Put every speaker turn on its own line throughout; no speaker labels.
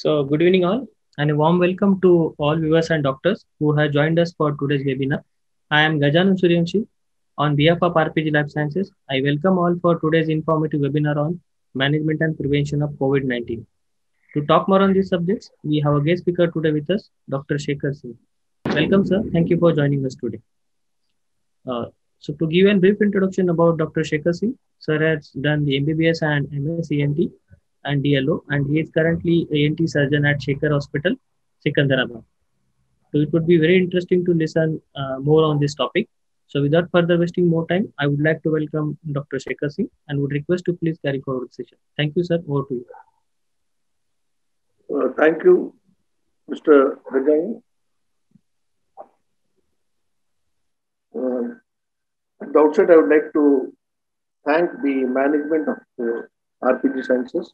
Good evening all, and a warm welcome to all viewers and doctors who have joined us for today's webinar. I am Gajanam Suryanshi. On behalf of RPG Life Sciences, I welcome all for today's informative webinar on management and prevention of COVID-19. To talk more on these subjects, we have a guest speaker today with us, Dr. Shekhar Singh. Welcome, sir. Thank you for joining us today. To give a brief introduction about Dr. Shekhar Singh, sir has done the MBBS and MS ENT and DLO, and he is currently ENT surgeon at Shekhar Hospital, Secunderabad. So it would be very interesting to listen more on this topic. So without further wasting more time, I would like to welcome Dr. Shekhar Singh and would request to please carry forward the session. Thank you, sir. Over to you.
Thank you, Mr. Rajai. At the outset, I would like to thank the management of RPG Sciences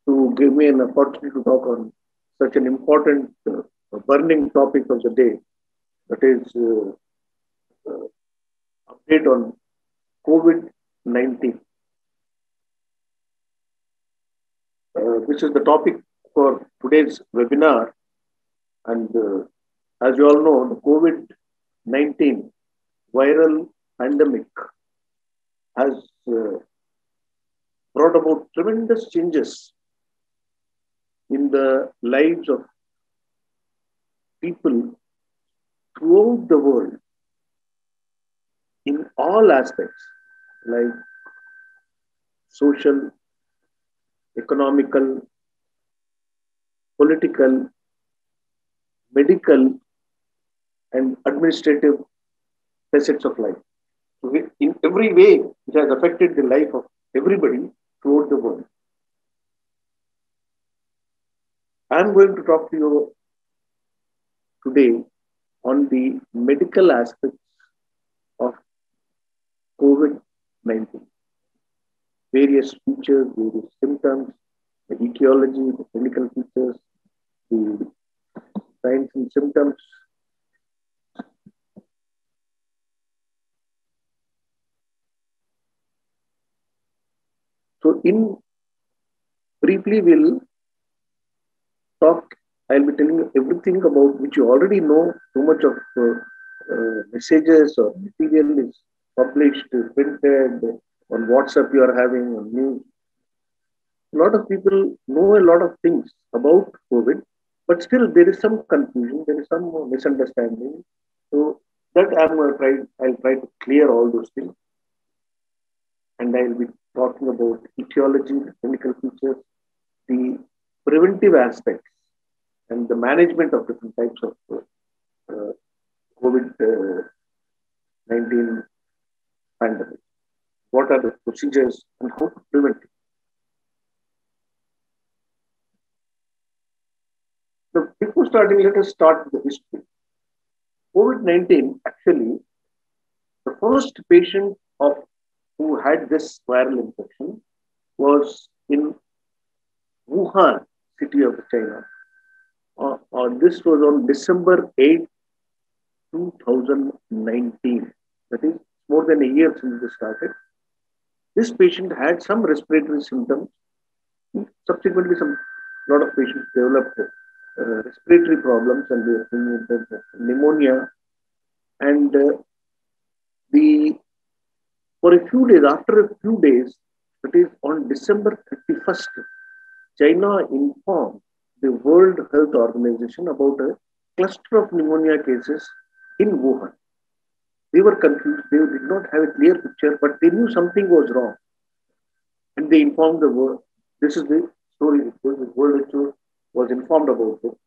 to give me an opportunity to talk on such an important burning topic of the day, that is update on COVID-19. Which is the topic for today's webinar. And as you all know, the COVID-19 viral pandemic has brought about tremendous changes in the lives of people throughout the world in all aspects, like social, economical, political, medical, and administrative facets of life. So in every way, it has affected the life of everybody throughout the world. I'm going to talk to you today on the medical aspects of COVID-19. Various features, various symptoms, the etiology, the clinical features, the signs and symptoms. So briefly we'll talk, I'll be telling you everything about which you already know. Too much of messages or material is published, printed, on WhatsApp you are having, on news. A lot of people know a lot of things about COVID, but still there is some confusion, there is some misunderstanding. So that I'll try to clear all those things. And I'll be talking about etiology, the clinical features, the preventive aspects, and the management of different types of COVID-19 pandemic. What are the procedures and how to prevent it? So before starting, let us start with the history. COVID-19, actually, the first patient who had this viral infection was in Wuhan, city of China. This was on December 8, 2019. That is more than a year since this started. This patient had some respiratory symptoms. Subsequently, a lot of patients developed respiratory problems and pneumonia. And for a few days, after a few days, that is on December 31st, China informed the World Health Organization about a cluster of pneumonia cases in Wuhan. They were confused. They did not have a clear picture, but they knew something was wrong. And they informed the world. This is the story. The World WHO was informed about it.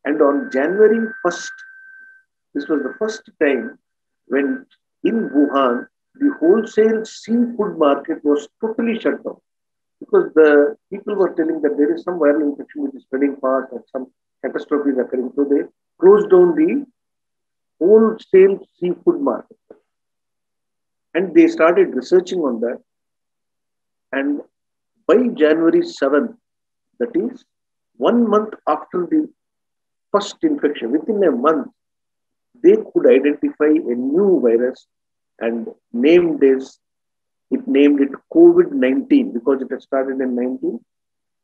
And on January 1st, this was the first time when in Wuhan, the wholesale seafood market was totally shut down, because the people were telling that there is some viral infection which is spreading fast and some catastrophe is occurring. So they closed down the wholesale seafood market. And they started researching on that. And by January 7th, that is 1 month after the first infection, within a month, they could identify a new virus and named it COVID-19 because it had started in 19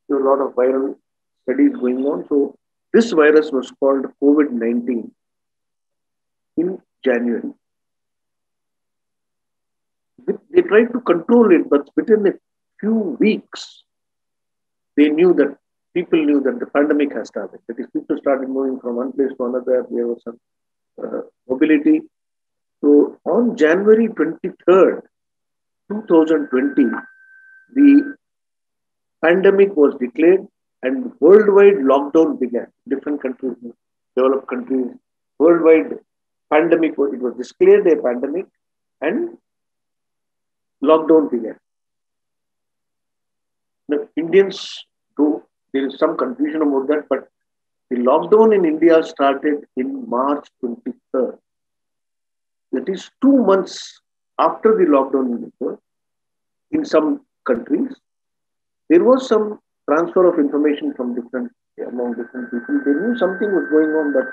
There were a lot of viral studies going on. So this virus was called COVID-19 in January. They tried to control it, but within a few weeks, they knew that people knew that the pandemic has started. That is, people started moving from one place to another. There was some mobility. So on January 23rd, 2020, the pandemic was declared and worldwide lockdown began. Different countries, developed countries, worldwide pandemic, it was declared a pandemic and lockdown began. The Indians, though there is some confusion about that, but the lockdown in India started in March 23rd. That is 2 months after the lockdown in some countries. There was some transfer of information from among different people. They knew something was going on, but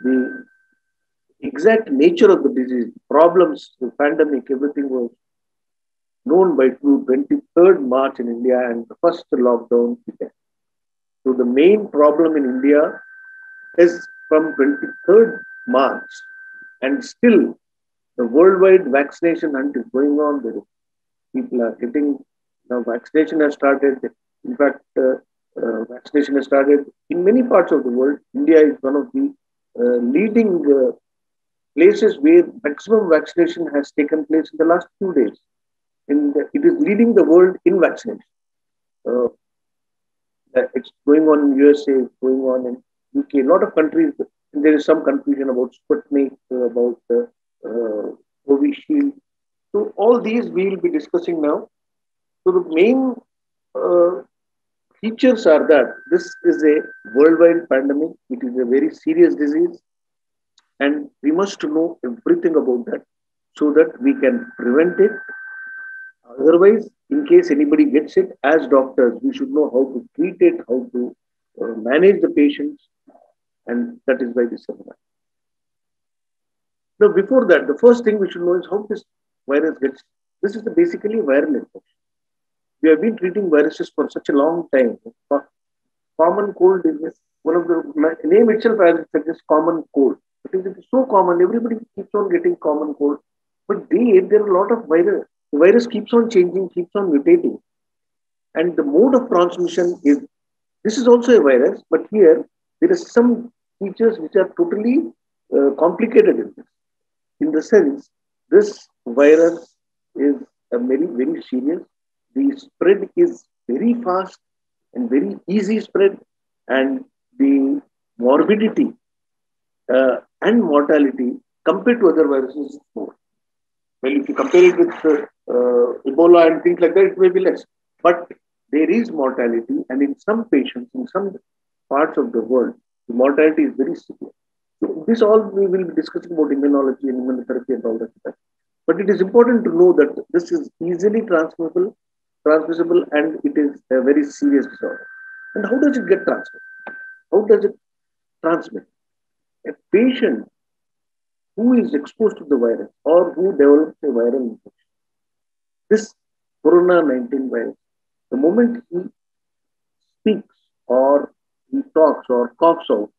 the exact nature of the disease, problems, the pandemic, everything was known by 23rd March in India, and the first lockdown began. So the main problem in India is from 23rd March, and still the worldwide vaccination hunt is going on. People are getting, now vaccination has started. In fact, vaccination has started in many parts of the world. India is one of the leading places where maximum vaccination has taken place in the last few days. It is leading the world in vaccination. It's going on in USA, it's going on in UK, a lot of countries. There is some confusion about Sputnik, about Covishield. So all these we will be discussing now. So the main features are that this is a worldwide pandemic. It is a very serious disease, and we must know everything about that so that we can prevent it. Otherwise, in case anybody gets it, as doctors, we should know how to treat it, how to manage the patients, and that is why this seminar. Now, before that, the first thing we should know is how this virus gets. This is basically a viral infection. We have been treating viruses for such a long time. Common cold is one of the name itself as suggests common cold. Because it is so common, everybody keeps on getting common cold. But there are a lot of virus. The virus keeps on changing, keeps on mutating. And the mode of transmission is, this is also a virus, but here there are some features which are totally complicated in this. In the sense, this virus is a very, very serious. The spread is very fast and very easy spread, and the morbidity and mortality compared to other viruses is more. Well, if you compare it with Ebola and things like that, it may be less. But there is mortality, and in some patients, in some parts of the world, the mortality is very severe. So this all we will be discussing about immunology and immunotherapy and all that. But it is important to know that this is easily transmissible, and it is a very serious disorder. And how does it get transmitted? How does it transmit? A patient who is exposed to the virus or who develops a viral infection, this corona-19 virus, the moment he speaks or he talks or coughs out,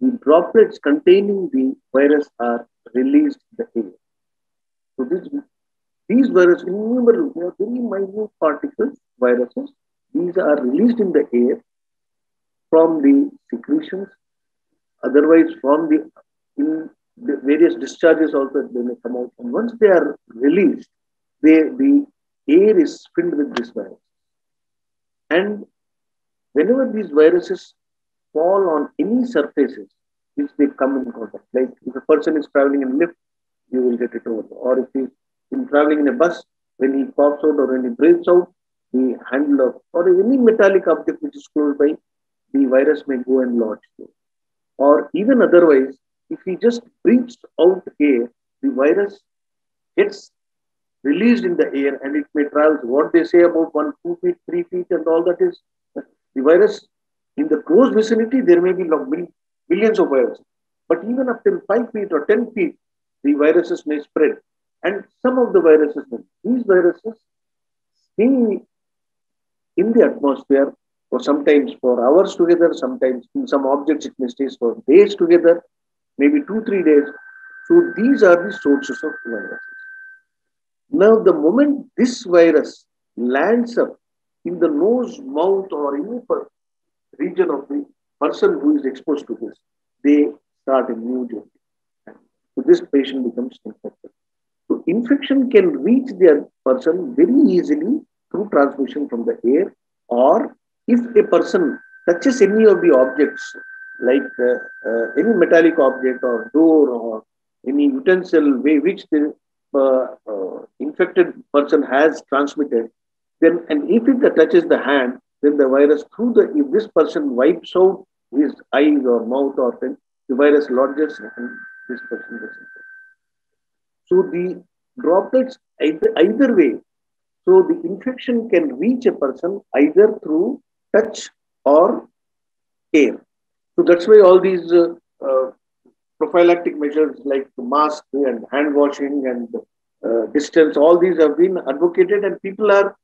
the droplets containing the virus are released in the air. So these viruses, remember, they are very minute particles, viruses. These are released in the air from the secretions, otherwise from the various discharges also they may come out. And once they are released, the air is filled with this virus. And whenever these viruses fall on any surfaces which they come in contact, like if a person is traveling in a lift, you will get it over. Or if he's traveling in a bus, when he coughs out or when he breathes out, the handle of, or any metallic object which is close by, the virus may go and lodge there. Or even otherwise, if he just breathes out air, the virus gets released in the air and it may travel. What they say about 1, 2 feet, 3 feet, and all that is the virus in the close vicinity, there may be billions of viruses. But even up till 5 feet or 10 feet, the viruses may spread. And some of the viruses, these viruses stay in the atmosphere or sometimes for hours together, sometimes in some objects it may stay for days together, maybe 2, 3 days. So these are the sources of viruses. Now, the moment this virus lands up in the nose, mouth, or any region of the person who is exposed to this, they start a new journey. So this patient becomes infected. So infection can reach the person very easily through transmission from the air, or if a person touches any of the objects, like any metallic object or door or any utensil which the infected person has transmitted, then and if it touches the hand, then the virus through the if this person wipes out his eyes or mouth or thing, the virus lodges and this person gets infected. So the droplets either way. So the infection can reach a person either through touch or air. So that's why all these prophylactic measures like mask and hand washing and distance, all these have been advocated, and people are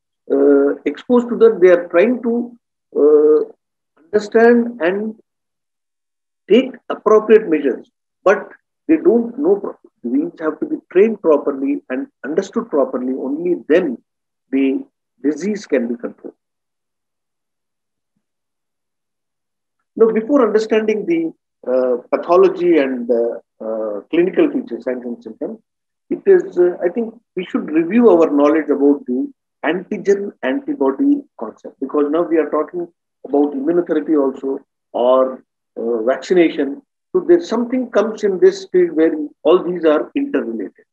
exposed to that. They are trying to understand and take appropriate measures, but they don't know properly. These have to be trained properly and understood properly. Only then the disease can be controlled. Now, before understanding the pathology and clinical features, signs and symptoms, it is, I think, we should review our knowledge about the antigen antibody concept, because now we are talking about immunotherapy also, or vaccination. So there's something comes in this field where all these are interrelated.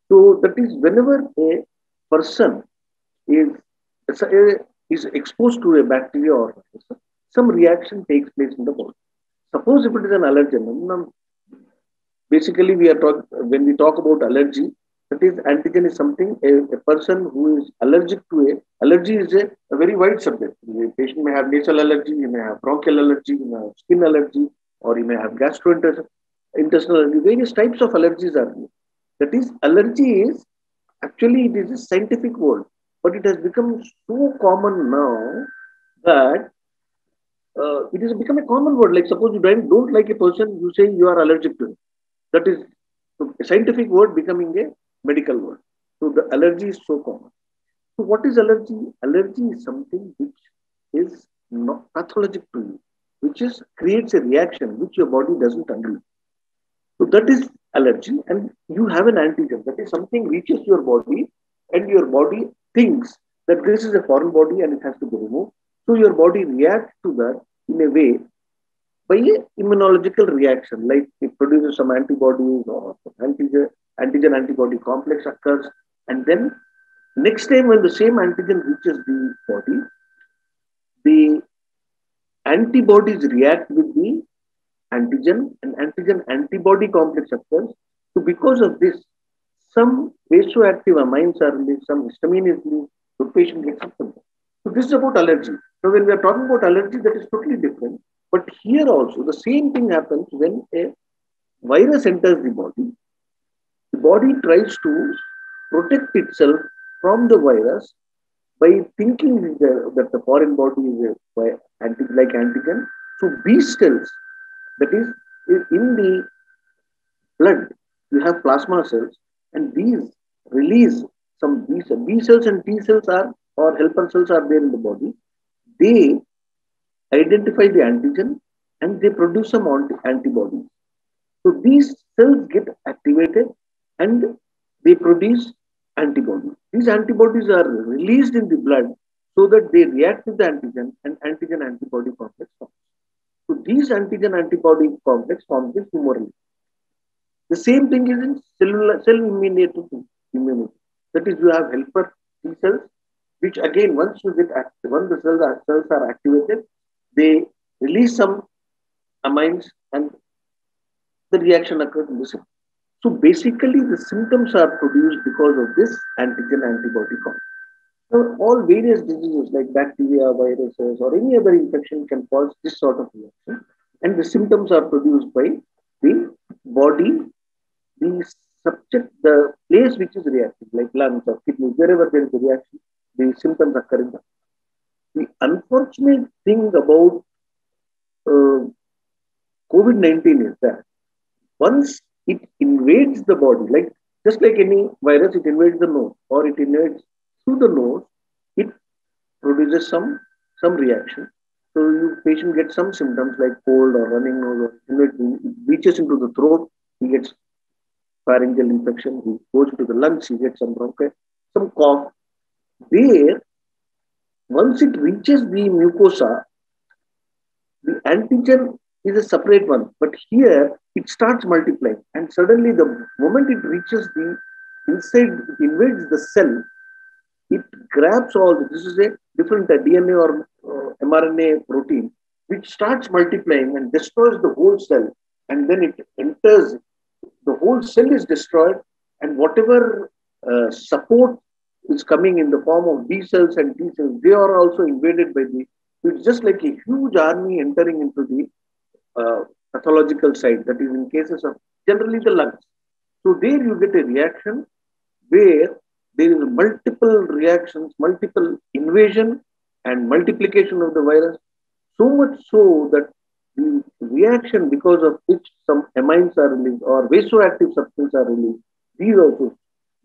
So that is whenever a person is is exposed to a bacteria or virus, some reaction takes place in the body. Suppose if it is an allergen, basically we are when we talk about allergy, that is antigen is something a person who is allergic to allergy is a very wide subject. The patient may have nasal allergy, he may have bronchial allergy, he may have skin allergy, or he may have gastrointestinal allergy. Various types of allergies are there. That is, allergy is actually it is a scientific word, but it has become so common now that it has become a common word. Like suppose you don't like a person, you say you are allergic to him. That is a scientific word becoming a medical word. So the allergy is so common. So what is allergy? Allergy is something which is not pathologic to you, which is creates a reaction which your body doesn't understand. So that is allergy, and you have an antigen. That is something reaches your body, and your body thinks that this is a foreign body and it has to be removed. So your body reacts to that in a way by a immunological reaction, like it produces some antibodies or antigen antibody complex occurs, and then next time when the same antigen reaches the body, the antibodies react with the antigen, and antigen antibody complex occurs. So because of this, some vasoactive amines are released, some histamine is released, the patient gets symptoms. So this is about allergy. So when we are talking about allergy, that is totally different. But here also, the same thing happens when a virus enters the body. The body tries to protect itself from the virus by thinking that the foreign body is like antigen. So B cells, that is in the blood, you have plasma cells, and these release some B cells. B cells and T cells are, or helper cells are there in the body. They identify the antigen and they produce some antibodies. So these cells get activated and they produce antibodies. These antibodies are released in the blood so that they react with the antigen, and antigen antibody complex forms. So these antigen antibody complex forms the humoral. The same thing is in cell immunity. That is, you have helper T cells, which again, once the cells are activated, they release some amines and the reaction occurs in the cell. So basically, the symptoms are produced because of this antigen antibody complex. So all various diseases like bacteria, viruses, or any other infection can cause this sort of reaction, and the symptoms are produced by the body, the subject, the place which is reacting, like lungs or kidneys, wherever there is a reaction, the symptoms occur in that. The unfortunate thing about uh, COVID-19 is that once it invades the body, like just like any virus, it invades the nose or it invades through the nose, it produces some reaction. So you patient gets some symptoms like cold or running nose, or it reaches into the throat, he gets pharyngeal infection, he goes to the lungs, he gets some bronchitis, some cough. There, once it reaches the mucosa, the antigen is a separate one, but here it starts multiplying, and suddenly the moment it reaches the inside, it invades the cell, it grabs all this is a different DNA or mRNA protein, which starts multiplying and destroys the whole cell, and then it enters, the whole cell is destroyed, and whatever support is coming in the form of B cells and T cells, they are also invaded by the. It's just like a huge army entering into the pathological side. That is in cases of generally the lungs. So there you get a reaction where there is multiple reactions, multiple invasion and multiplication of the virus. So much so that the reaction because of which some amines are released or vasoactive substances are released, these also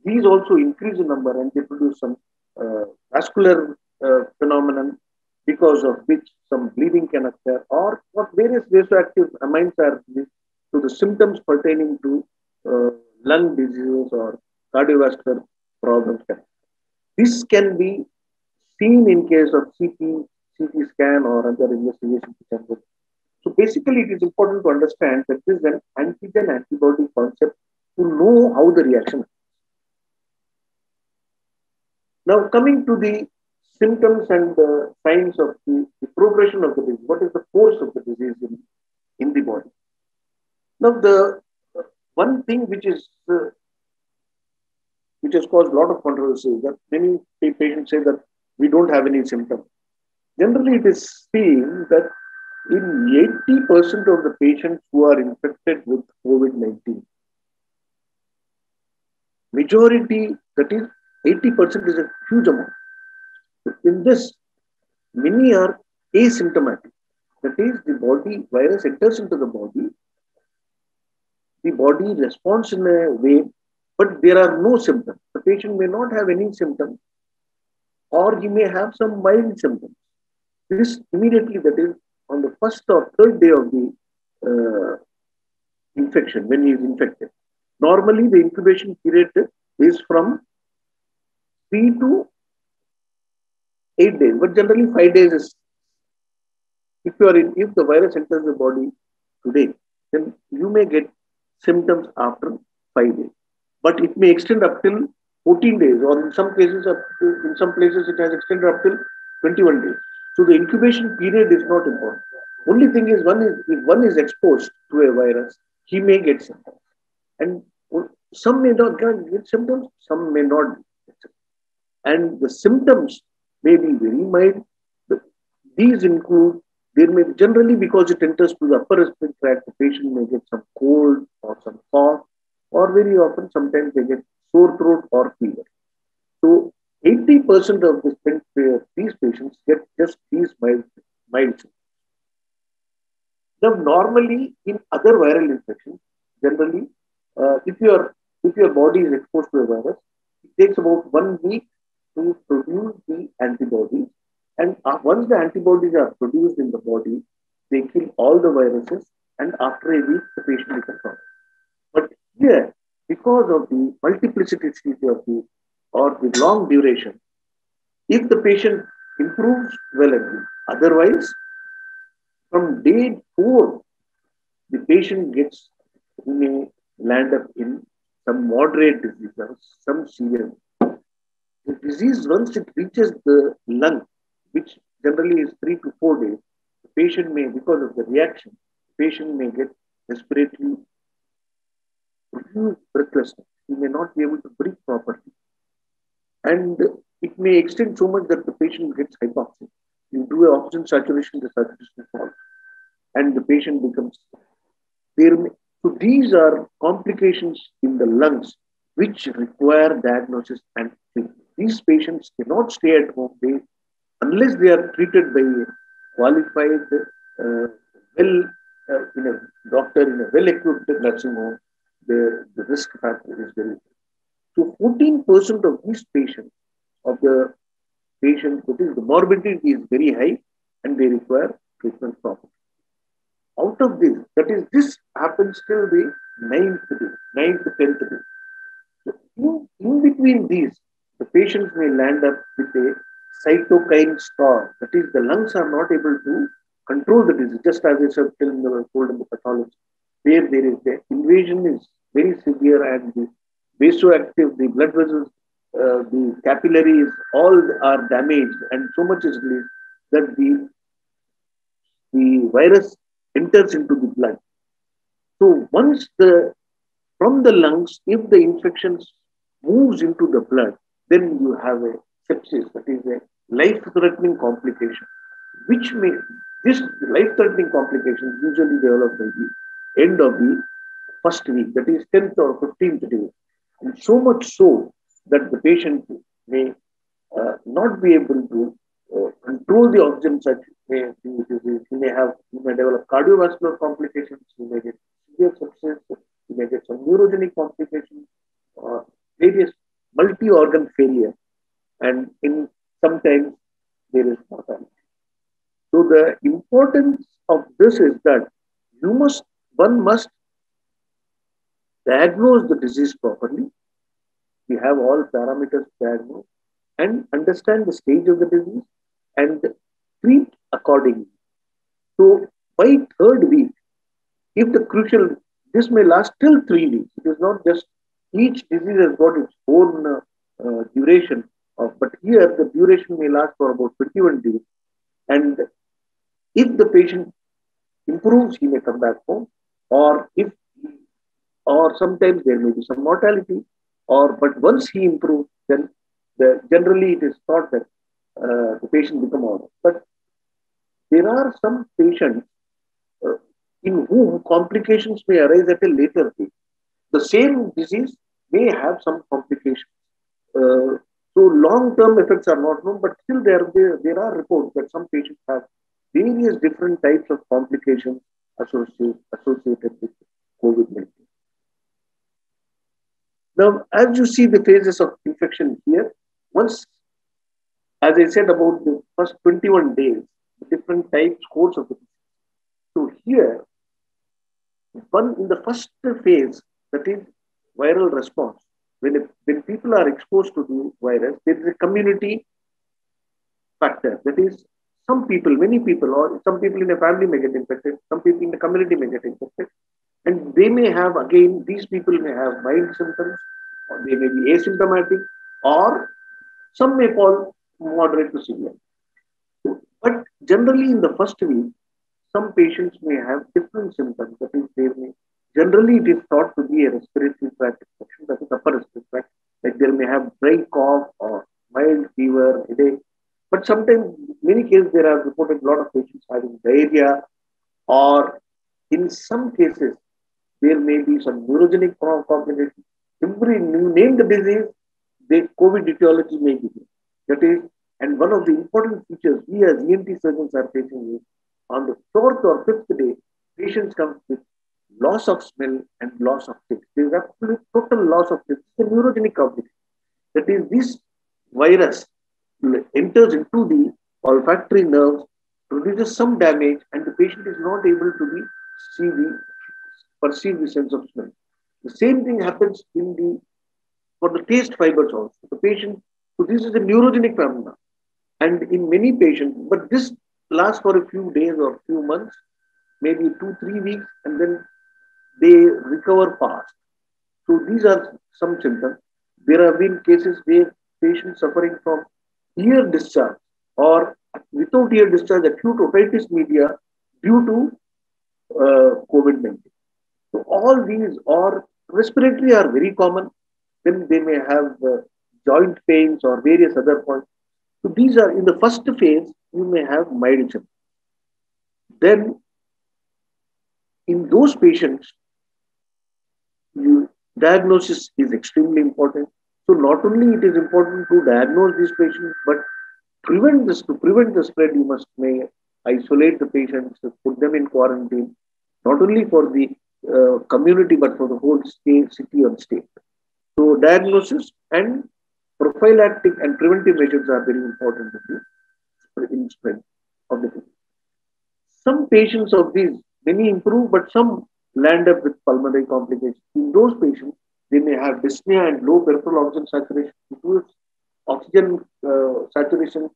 these also increase in number and they produce some vascular phenomenon because of which some bleeding can occur or what various vasoactive amines are released. So the symptoms pertaining to lung diseases or cardiovascular problems. This can be seen in case of CT scan or other investigations. So basically, it is important to understand that this is an antigen antibody concept to know how the reaction. Now, coming to the symptoms and the signs of the progression of the disease, what is the course of the disease in the body? Now, the one thing which has caused a lot of controversy is that many patients say that we don't have any symptoms. Generally, it is seen that in 80% of the patients who are infected with COVID-19, majority, that is 80% is a huge amount. In this, many are asymptomatic. That is, the body virus enters into the body responds in a way, but there are no symptoms. The patient may not have any symptoms, or he may have some mild symptoms. This immediately, that is, on the first or third day of the infection, when he is infected. Normally, the incubation period is from 3 to 8 days, but generally 5 days is. If the virus enters the body today, then you may get symptoms after 5 days, but it may extend up till 14 days, or in some cases, in some places, it has extended up till 21 days. So the incubation period is not important. Only thing is, if one is exposed to a virus, he may get symptoms, and some may not get symptoms, some may not get symptoms. And the symptoms may be very mild. These include, there may generally, because it enters to the upper respiratory tract, the patient may get some cold or some cough, or very often, sometimes they get sore throat or fever. So 80% of these patients get just these mild symptoms. Now, normally in other viral infections, generally, if your body is exposed to a virus, it takes about 1 week to produce the antibodies. And once the antibodies are produced in the body, they kill all the viruses, and after a week, the patient becomes normal. But here, because of the multiplicity of the long duration, if the patient improves well again, otherwise, from day 4, the patient he may land up in some moderate disease or some severe. The disease, once it reaches the lung, which generally is 3 to 4 days, the patient may, because of the reaction, the patient may get respiratory breathlessness. He may not be able to breathe properly. And it may extend so much that the patient gets hypoxia. You do an oxygen saturation, the saturation falls, and the patient becomes. So these are complications in the lungs which require diagnosis and treatment. These patients cannot stay at home. unless they are treated by qualified, uh, well, in a doctor in a well-equipped nursing home, the risk factor is very high. So 14% of these patients, of the patients, that is, the morbidity is very high and they require treatment properly. Out of this, that is, this happens till the ninth, 10th day. So in between these, the patients may land up with a cytokine storm. That is, the lungs are not able to control the disease, just as I said, told in the pathology, where there is the invasion is very severe and the vasoactive, the blood vessels, the capillaries, all are damaged and so much is released that the virus enters into the blood. So once from the lungs, if the infection moves into the blood, then you have a sepsis, that is a life-threatening complication, which may, this life-threatening complications usually develop by the end of the first week, that is 10th or 15th day. And so much so that the patient may not be able to control the oxygen saturation. He may develop cardiovascular complications, he may get severe sepsis, he may get some neurogenic complications, various multi-organ failure, and in sometimes there is mortality. So the importance of this is that one must diagnose the disease properly. We have all parameters to diagnose and understand the stage of the disease and treat accordingly. So by third week, if the crucial, this may last till 3 weeks. It is not just each disease has got its own duration but here the duration may last for about 21 days. And if the patient improves, he may come back home, or sometimes there may be some mortality, but once he improves, then generally it is thought that the patient become all right. But there are some patients in whom complications may arise at a later stage. The same disease may have some complications. So long-term effects are not known, but still there are reports that some patients have various different types of complications associated with COVID-19. Now, as you see the phases of infection here, once, as I said about the first 21 days, the different types, course of the disease. So here, in the first phase, that is viral response, when people are exposed to the virus, there is a community factor. That is, many people, or some people in a family may get infected, some people in the community may get infected. And they may have, again, these people may have mild symptoms, or they may be asymptomatic, or some may fall moderate to severe. But generally in the first week, some patients may have different symptoms. That is, generally it is thought to be a respiratory tract infection, that is upper respiratory tract. Like there may have dry cough or mild fever, headache. But sometimes, in many cases, there are reported a lot of patients having diarrhea, or in some cases, there may be some neurogenic complications. You name the disease, the COVID etiology may be there. That is, and one of the important features we as ENT surgeons are facing is on the 4th or 5th day, patients come with loss of smell and loss of taste. There is absolute total loss of taste. It's a neurogenic complication. That is, this virus enters into the olfactory nerves, produces some damage, and the patient is not able to perceive the sense of smell. The same thing happens for the taste fibers also. The patient, so this is a neurogenic phenomenon. And in many patients, but this lasts for a few days or few months, maybe 2-3 weeks, and then they recover fast. So these are some symptoms. There have been cases where patients suffering from ear discharge or without ear discharge, acute otitis media due to COVID-19. So all these are respiratory are very common. Then they may have joint pains or various other points. So these are in the first phase, you may have mild symptoms. Then in those patients, diagnosis is extremely important. So not only it is important to diagnose these patients, but To prevent the spread, you must may isolate the patients, put them in quarantine, not only for the community but for the whole state, city or state. So diagnosis and prophylactic and preventive measures are very important in spread of the disease. Some patients of these, many improve, but some land up with pulmonary complications. In those patients, they may have dyspnea and low peripheral oxygen saturation. Oxygen saturation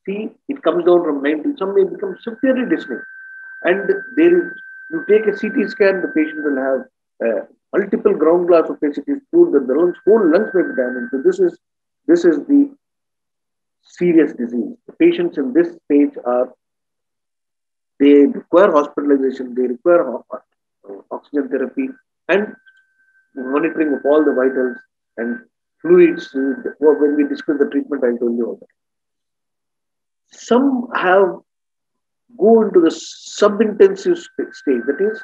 C, it comes down from 90. Some may become severely dyspneic. And there is, you take a CT scan, the patient will have multiple ground glass opacities through the lungs, whole lungs may be damaged. So this is the serious disease. The patients in this stage are, they require hospitalization, they require oxygen therapy and monitoring of all the vitals and fluids. When we discuss the treatment, I told you all that. Some have go into the sub-intensive stage, that is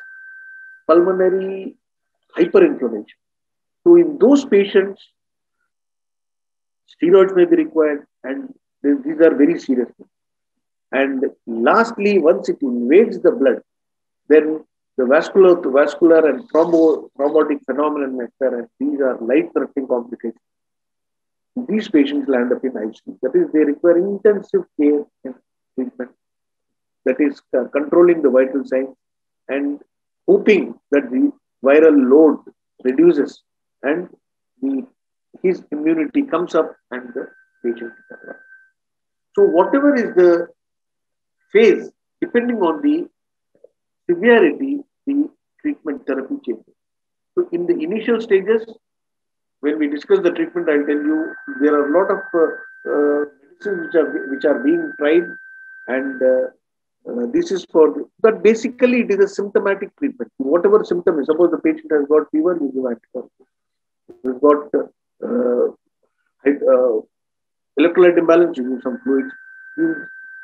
pulmonary hyperinflammation. So in those patients, steroids may be required, and these are very serious. And lastly, once it invades the blood, then the vascular and thrombotic phenomenon may occur, and these are life-threatening complications. These patients land up in ICU. That is, they require intensive care and treatment. That is, controlling the vital signs and hoping that the viral load reduces and his immunity comes up and the patient is alive. So whatever is the phase, depending on the severity, the treatment therapy changes. So in the initial stages, when we discuss the treatment, I'll tell you there are a lot of medicines which are being tried, and this is for. But basically, it is a symptomatic treatment. Whatever symptom is, suppose the patient has got fever, you give antibiotics. We've got electrolyte imbalance, you give some fluids.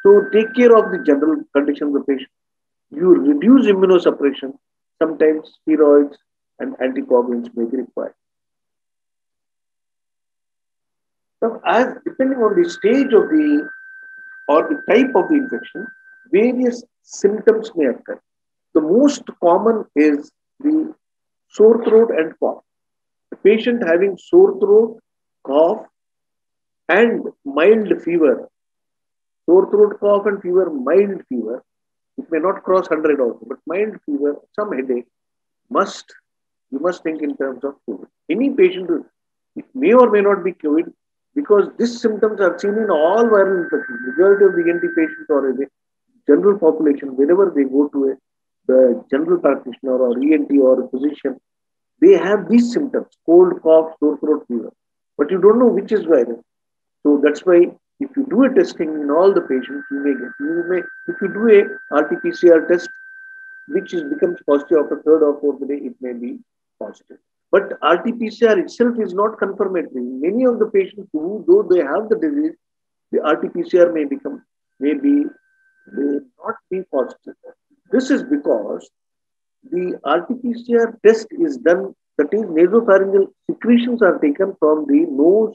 So take care of the general condition of the patient. You reduce immunosuppression. Sometimes steroids and anticoagulants may be required. Now, as depending on the stage of the or the type of the infection, various symptoms may occur. The most common is the sore throat and cough. The patient having sore throat, cough, and mild fever. Sore throat, cough, and fever, mild fever. It may not cross 100 also, but mild fever, some headache, you must think in terms of COVID. Any patient, it may or may not be COVID, because these symptoms are seen in all viral infections. Majority of the NT patients or the general population, whenever they go to the general practitioner or ENT or a physician, they have these symptoms: cold, cough, sore throat, fever. But you don't know which is virus. So that's why if you do a testing in all the patients, if you do a RT-PCR test, which becomes positive after third or fourth day, it may be positive. But RT-PCR itself is not confirmatory. Many of the patients who, though they have the disease, the RT-PCR may not be positive. This is because the RT-PCR test is done, that is, nasopharyngeal secretions are taken from the nose,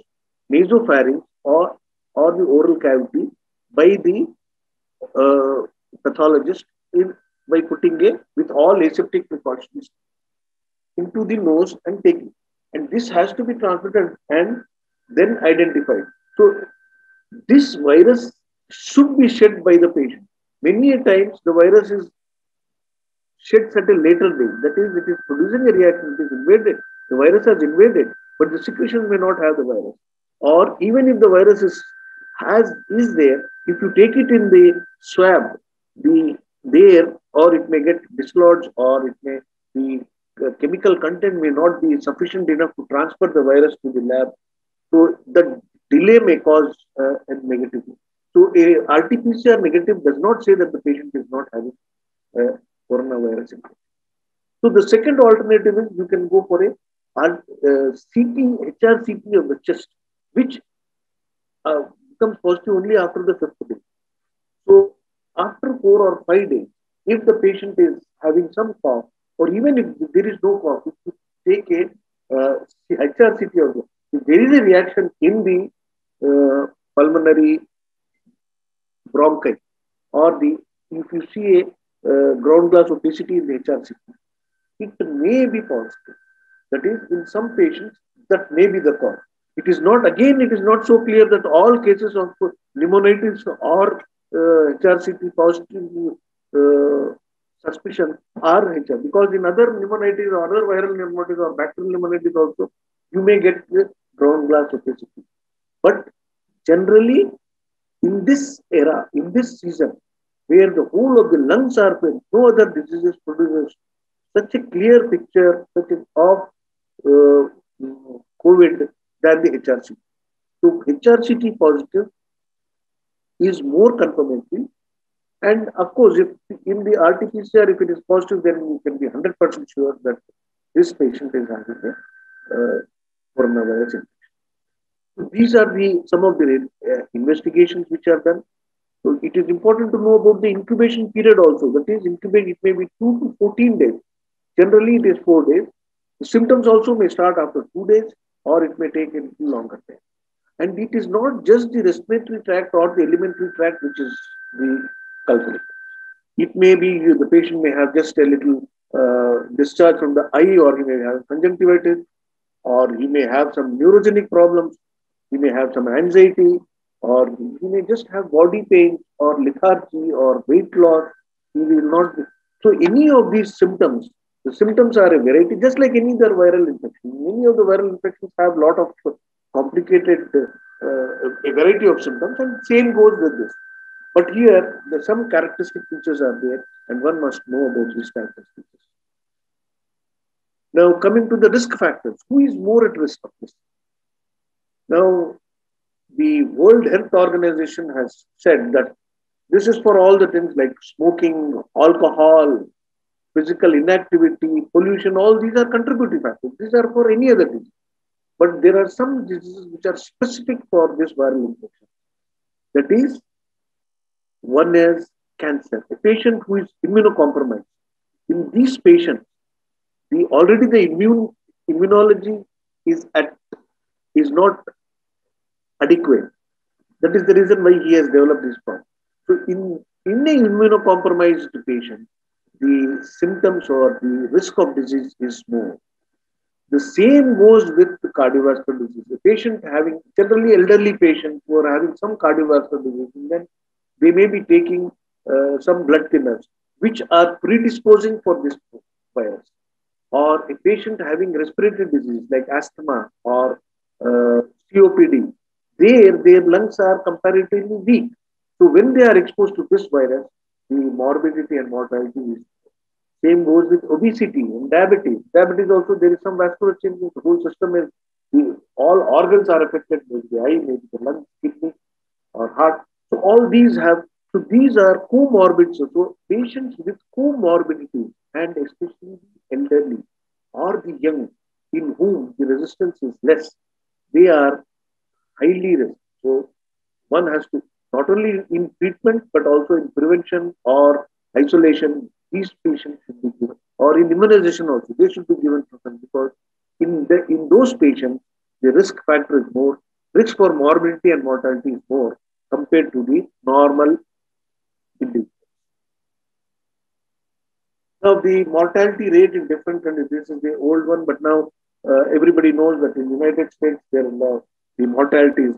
nasopharynx, or the oral cavity by the pathologist by putting with all aseptic precautions into the nose and taking. And this has to be transmitted and then identified. So this virus should be shed by the patient. Many a times the virus is shed at a later date. That is, it is producing a reaction, it is invaded. The virus has invaded, but the secretion may not have the virus. Or even if the virus is there, if you take it in the swab, or it may get dislodged, or it may be chemical content may not be sufficient enough to transfer the virus to the lab. So the delay may cause a negative. So a RT-PCR negative does not say that the patient is not having coronavirus infection. So the second alternative is you can go for a HRCT of the chest, which becomes positive only after the 5th day. So after 4 or 5 days, if the patient is having some cough, or even if there is no cough, if you take a HRCT of the, if there is a reaction in the pulmonary bronchi, or the if you see a ground glass opacity in the HRCT, it may be positive. That is, in some patients, that may be the cause. It is not, again, it is not so clear that all cases of pneumonitis or HRCT positive suspicion are HR. Because in other pneumonitis or other viral pneumonitis or bacterial pneumonitis also, you may get the ground glass opacity. But generally, in this era, in this season, where the whole of the lungs are filled, no other diseases produces such a clear picture of uh, COVID than the HRCT. So HRCT positive is more confirmatory. And of course, if in the RT-PCR, if it is positive, then you can be 100% sure that this patient is having a coronavirus infection. So these are some of the investigations which are done. So it is important to know about the incubation period also. That is, incubate, it may be 2 to 14 days. Generally, it is 4 days. The symptoms also may start after 2 days, or it may take a little longer time. And it is not just the respiratory tract or the alimentary tract which is the culprit. It may be the patient may have just a little discharge from the eye, or he may have conjunctivitis, or he may have some neurogenic problems, he may have some anxiety, or he may just have body pain or lethargy or weight loss. He will not be. So any of these symptoms, the symptoms are a variety, just like any other viral infection. Many of the viral infections have a lot of complicated, a variety of symptoms, and same goes with this. But here, some characteristic features are there, and one must know about these characteristic features. Now, coming to the risk factors, who is more at risk of this? Now, the World Health Organization has said that this is for all the things like smoking, alcohol, physical inactivity, pollution, all these are contributing factors. These are for any other disease. But there are some diseases which are specific for this viral infection. That is, one is cancer. A patient who is immunocompromised. In these patients, already the immunology is not adequate. That is the reason why he has developed this problem. So in an immunocompromised patient, the symptoms or the risk of disease is more. The same goes with the cardiovascular disease. The patient having, generally elderly patients who are having some cardiovascular disease, and then they may be taking some blood thinners, which are predisposing for this virus. Or a patient having respiratory disease like asthma or COPD, their lungs are comparatively weak. So when they are exposed to this virus, the morbidity and mortality is. Same goes with obesity and diabetes. Diabetes also, there is some vascular change. The whole system is, all organs are affected, maybe the eye, maybe the lungs, kidney, or heart. So all these are comorbids. So patients with comorbidity, and especially the elderly or the young, in whom the resistance is less, they are highly risk. So one has to, not only in treatment, but also in prevention or isolation, these patients should be given, or in immunization also, they should be given to them, because in those patients, the risk factor is more, risk for morbidity and mortality is more compared to the normal individuals. Now, the mortality rate in different countries, this is the old one, but now everybody knows that in the United States, the mortality is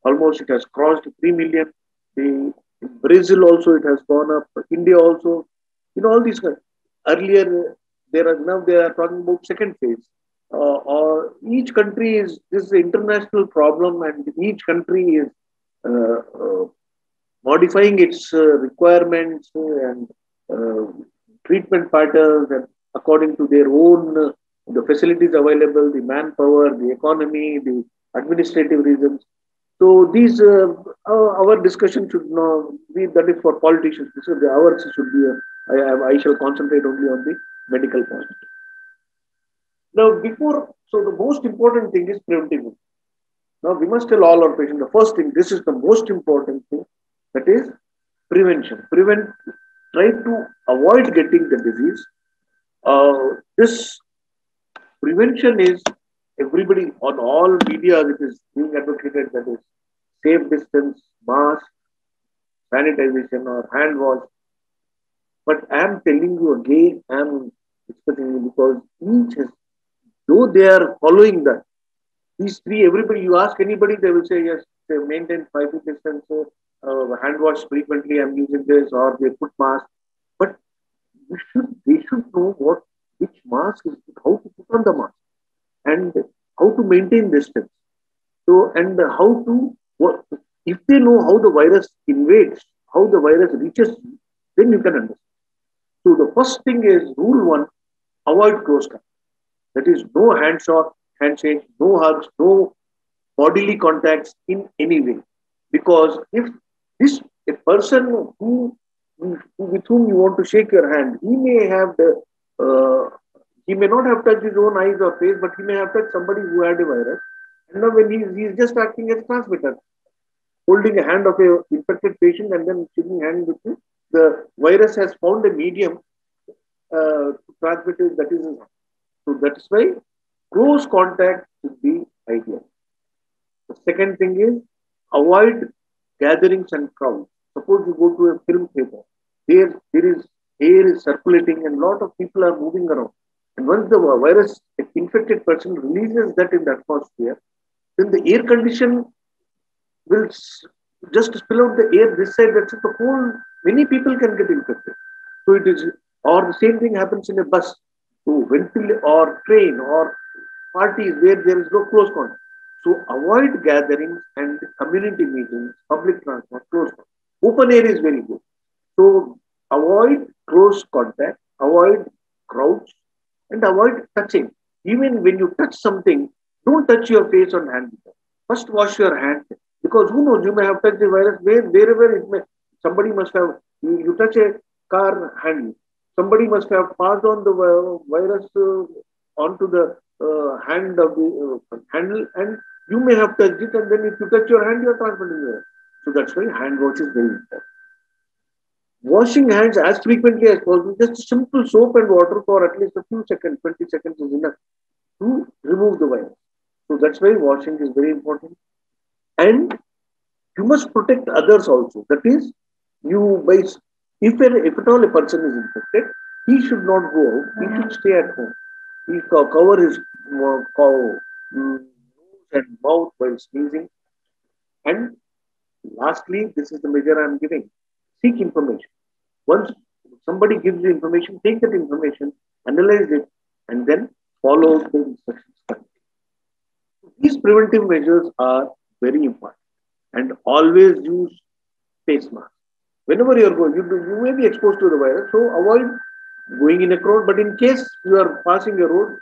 almost, it has crossed 3 million. In Brazil also, it has gone up. India also, in all these countries. Earlier, now they are talking about second phase. Or each country this is an international problem, and each country is modifying its requirements and treatment patterns, and according to their own, the facilities available, the manpower, the economy, the administrative reasons. So these, our discussion should not be, that is for politicians. So ours should be, I shall concentrate only on the medical point. Now, so the most important thing is preventive. Now, we must tell all our patients, the first thing, this is the most important thing, that is prevention. Try to avoid getting the disease. This prevention is, everybody on all media, it is being advocated, that is safe distance, mask, sanitization, or hand wash. But I am telling you again, I am discussing you because each has, though they are following that, these three, everybody, you ask anybody, they will say yes, they maintain 5 feet distance, hand wash frequently, I'm using this, or they put mask. But they should know what which mask is, how to put on the mask, and how to maintain distance. So, and how to, what, if they know how the virus invades, how the virus reaches you, then you can understand. So the first thing is rule one: avoid close contact. That is, no handshake, no hugs, no bodily contacts in any way. Because if this a person with whom you want to shake your hand, he may not have touched his own eyes or face, but he may have touched somebody who had a virus. And now when he's just acting as a transmitter, holding a hand of a infected patient and then shaking hand with you, the virus has found a medium to transmit it, that is his hand. So that's why close contact should be ideal. The second thing is avoid gatherings and crowds. Suppose you go to a film theater, there is air is circulating and a lot of people are moving around. And once the virus infected person releases that in the atmosphere, then the air condition will just spill out the air this side, that's it. The whole many people can get infected. So it is, or the same thing happens in a bus, so or train or parties where there is no close contact. So avoid gatherings and community meetings, public transport, close contact. Open air is very good. So avoid close contact, avoid crowds, and avoid touching. Even when you touch something, don't touch your face on hand. First wash your hands, because who knows, you may have touched the virus wherever it may. Somebody must have, you touch a car handle, somebody must have passed on the virus onto the hand of the handle, and you may have touched it, and then if you touch your hand, you are transmitting the virus. So that's why hand wash is very important. Washing hands as frequently as possible, just simple soap and water for at least a few seconds, 20 seconds is enough to remove the virus. So that's why washing is very important. And you must protect others also. That is, if at all a person is infected, he should not go out. He should stay at home. He cover his nose and mouth while sneezing. And lastly, this is the measure I am giving: seek information. Once somebody gives you information, take that information, analyze it, and then follow the instructions. These preventive measures are very important, and always use face mask. Whenever you are going, you may be exposed to the virus, so avoid going in a crowd. But in case you are passing a road,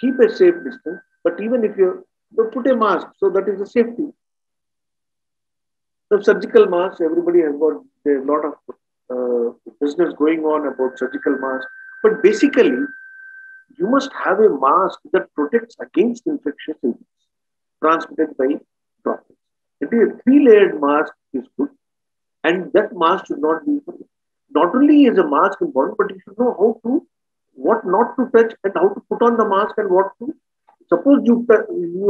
keep a safe distance. But even if you put a mask, so that is a safety. The surgical mask, everybody has got a lot of business going on about surgical masks. But basically, you must have a mask that protects against infectious agents transmitted by droplets. It is a three-layered mask is good, and that mask should not be. Not only is a mask important, but you should know how to, what not to touch, and how to put on the mask, and what to. Suppose you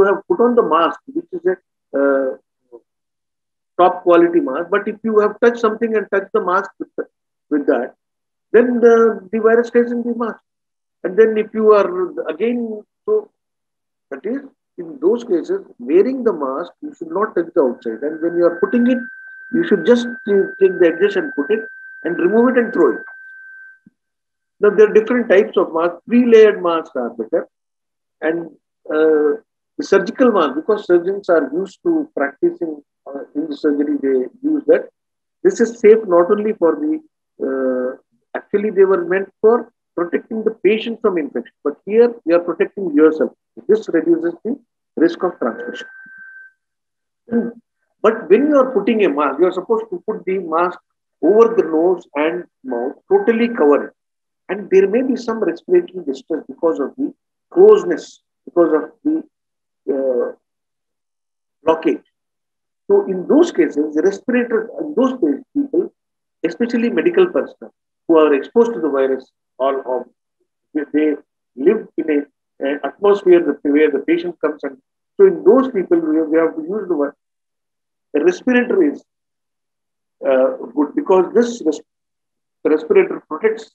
have put on the mask, which is a top quality mask, but if you have touched something and touched the mask with that, then the virus stays in the mask. And then if you are again, so that is, in those cases, wearing the mask, you should not touch the outside. And when you are putting it, you should just take the edges and put it and remove it and throw it. Now, there are different types of masks. Three-layered masks are better. And the surgical mask, because surgeons are used to practicing in the surgery, they use that. This is safe not only for the, actually they were meant for protecting the patient from infection, but here you are protecting yourself. This reduces the risk of transmission. But when you are putting a mask, you are supposed to put the mask over the nose and mouth, totally cover it. And there may be some respiratory distress because of the closeness, because of the blockage. So in those cases, the respirator, those people, especially medical personnel who are exposed to the virus, or they live in an atmosphere where the patient comes, and so in those people we have to use the word. A respirator is good because the respirator protects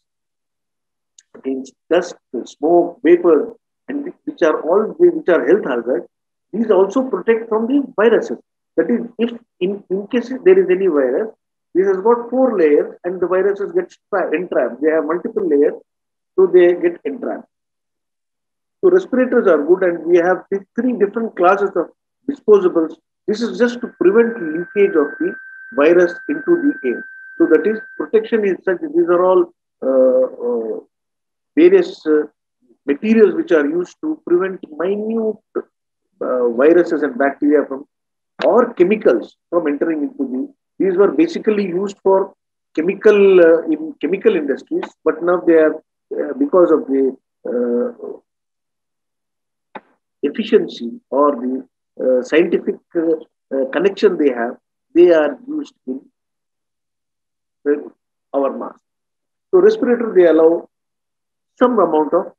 against dust, smoke, vapor, and which are all which are health hazards. These also protect from the viruses. That is, if in case there is any virus, this has got four layers, and the viruses get entrapped. They have multiple layers, so they get entrapped. So respirators are good, and we have these three different classes of disposables. This is just to prevent leakage of the virus into the air. So that is protection is such. These are all various materials which are used to prevent minute viruses and bacteria from or chemicals from entering into the. These were basically used for chemical in chemical industries, but now they are because of the efficiency or the scientific connection they have, they are used in our mask. So respirator, they allow some amount of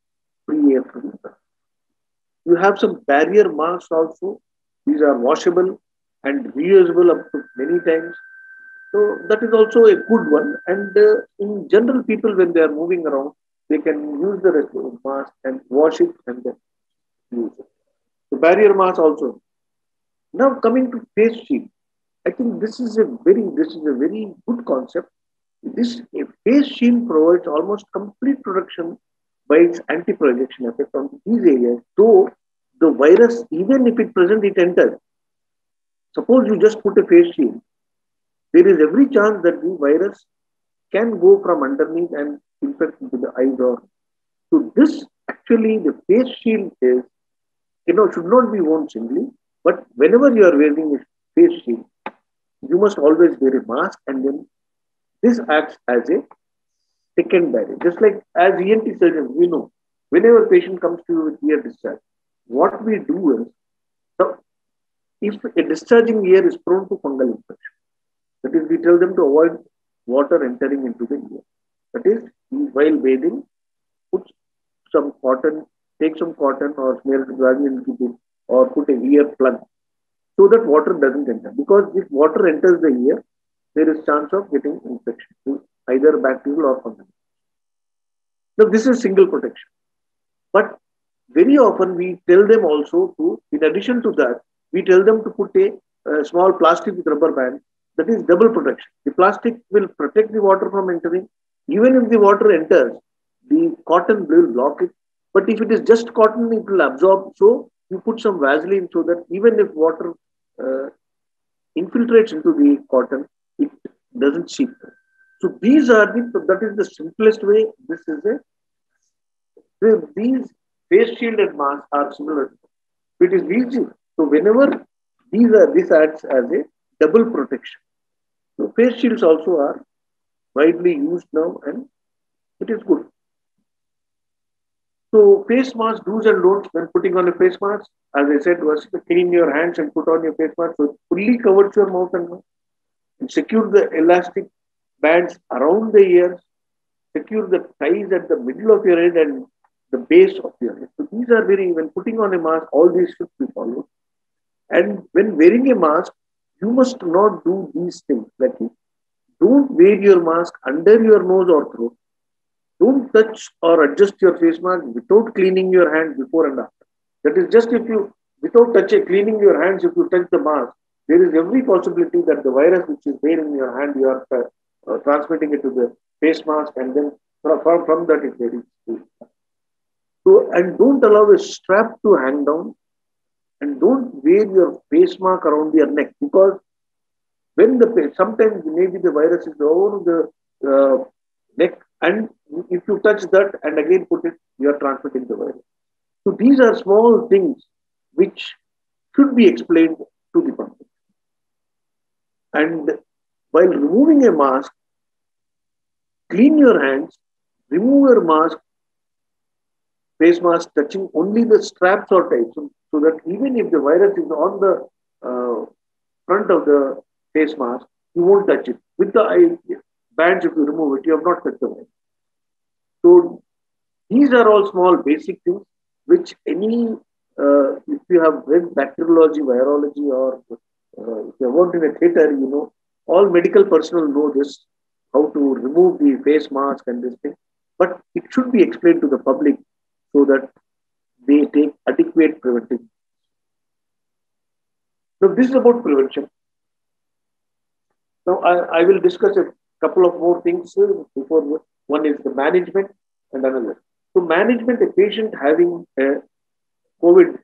free air from the. You have some barrier masks also. These are washable and reusable up to many times. So that is also a good one. And in general, people when they are moving around, they can use the respirator mask and wash it and then use it. The barrier mask also. Now coming to face shield, I think this is a very good concept. This a face shield provides almost complete protection by its anti-projection effect on these areas. So the virus, even if it present, it enters. Suppose you just put a face shield, there is every chance that the virus can go from underneath and infect into the eyes or. So this actually the face shield is should not be worn singly, but whenever you are wearing a face shield, you must always wear a mask, and then this acts as a second barrier. Just like as ENT surgeons, we know whenever patient comes to you with ear discharge, what we do is, so if a discharging ear is prone to fungal infection, that is, we tell them to avoid water entering into the ear. That is, while bathing, put some cotton, take some cotton or smear it into it, or put a ear plug so that water doesn't enter. Because if water enters the ear, there is chance of getting infection, either bacterial or fungal. Now, this is single protection. But very often we tell them also to, in addition to that, we tell them to put a small plastic with rubber band. That is double protection. The plastic will protect the water from entering. Even if the water enters, the cotton will block it. But if it is just cotton, it will absorb. So you put some Vaseline so that even if water infiltrates into the cotton, it doesn't seep. So these are that is the simplest way. This is these face shield and mask are similar. It is easy. So whenever this acts as a double protection. So face shields also are widely used now, and it is good. So face mask do's and don'ts when putting on a face mask. As I said, was to clean your hands and put on your face mask. So it fully covers your mouth and nose. And secure the elastic bands around the ears. Secure the ties at the middle of your head and the base of your head. So these are when putting on a mask, all these should be followed. And when wearing a mask, you must not do these things. Like don't wear your mask under your nose or throat. Don't touch or adjust your face mask without cleaning your hands before and after. That is just if you, without cleaning your hands, if you touch the mask, there is every possibility that the virus which is there in your hand, you are transmitting it to the face mask, and then from that it varies. So, and don't allow a strap to hang down, and don't wear your face mask around your neck, because when sometimes maybe the virus is over the neck, and if you touch that and again put it, you are transmitting the virus. So these are small things which should be explained to the public. And while removing a mask, clean your hands, remove your mask, face mask touching only the straps or ties, so that even if the virus is on the front of the face mask, you won't touch it. With the bands, if you remove it, you have not touched the virus. So these are all small basic things which if you have read bacteriology, virology, or If you have worked in a theater, you know, all medical personnel know this, how to remove the face mask and this thing. But it should be explained to the public so that they take adequate preventive. Now, this is about prevention. Now, I will discuss a couple of more things before. One is the management and another. So, management, a patient having a COVID,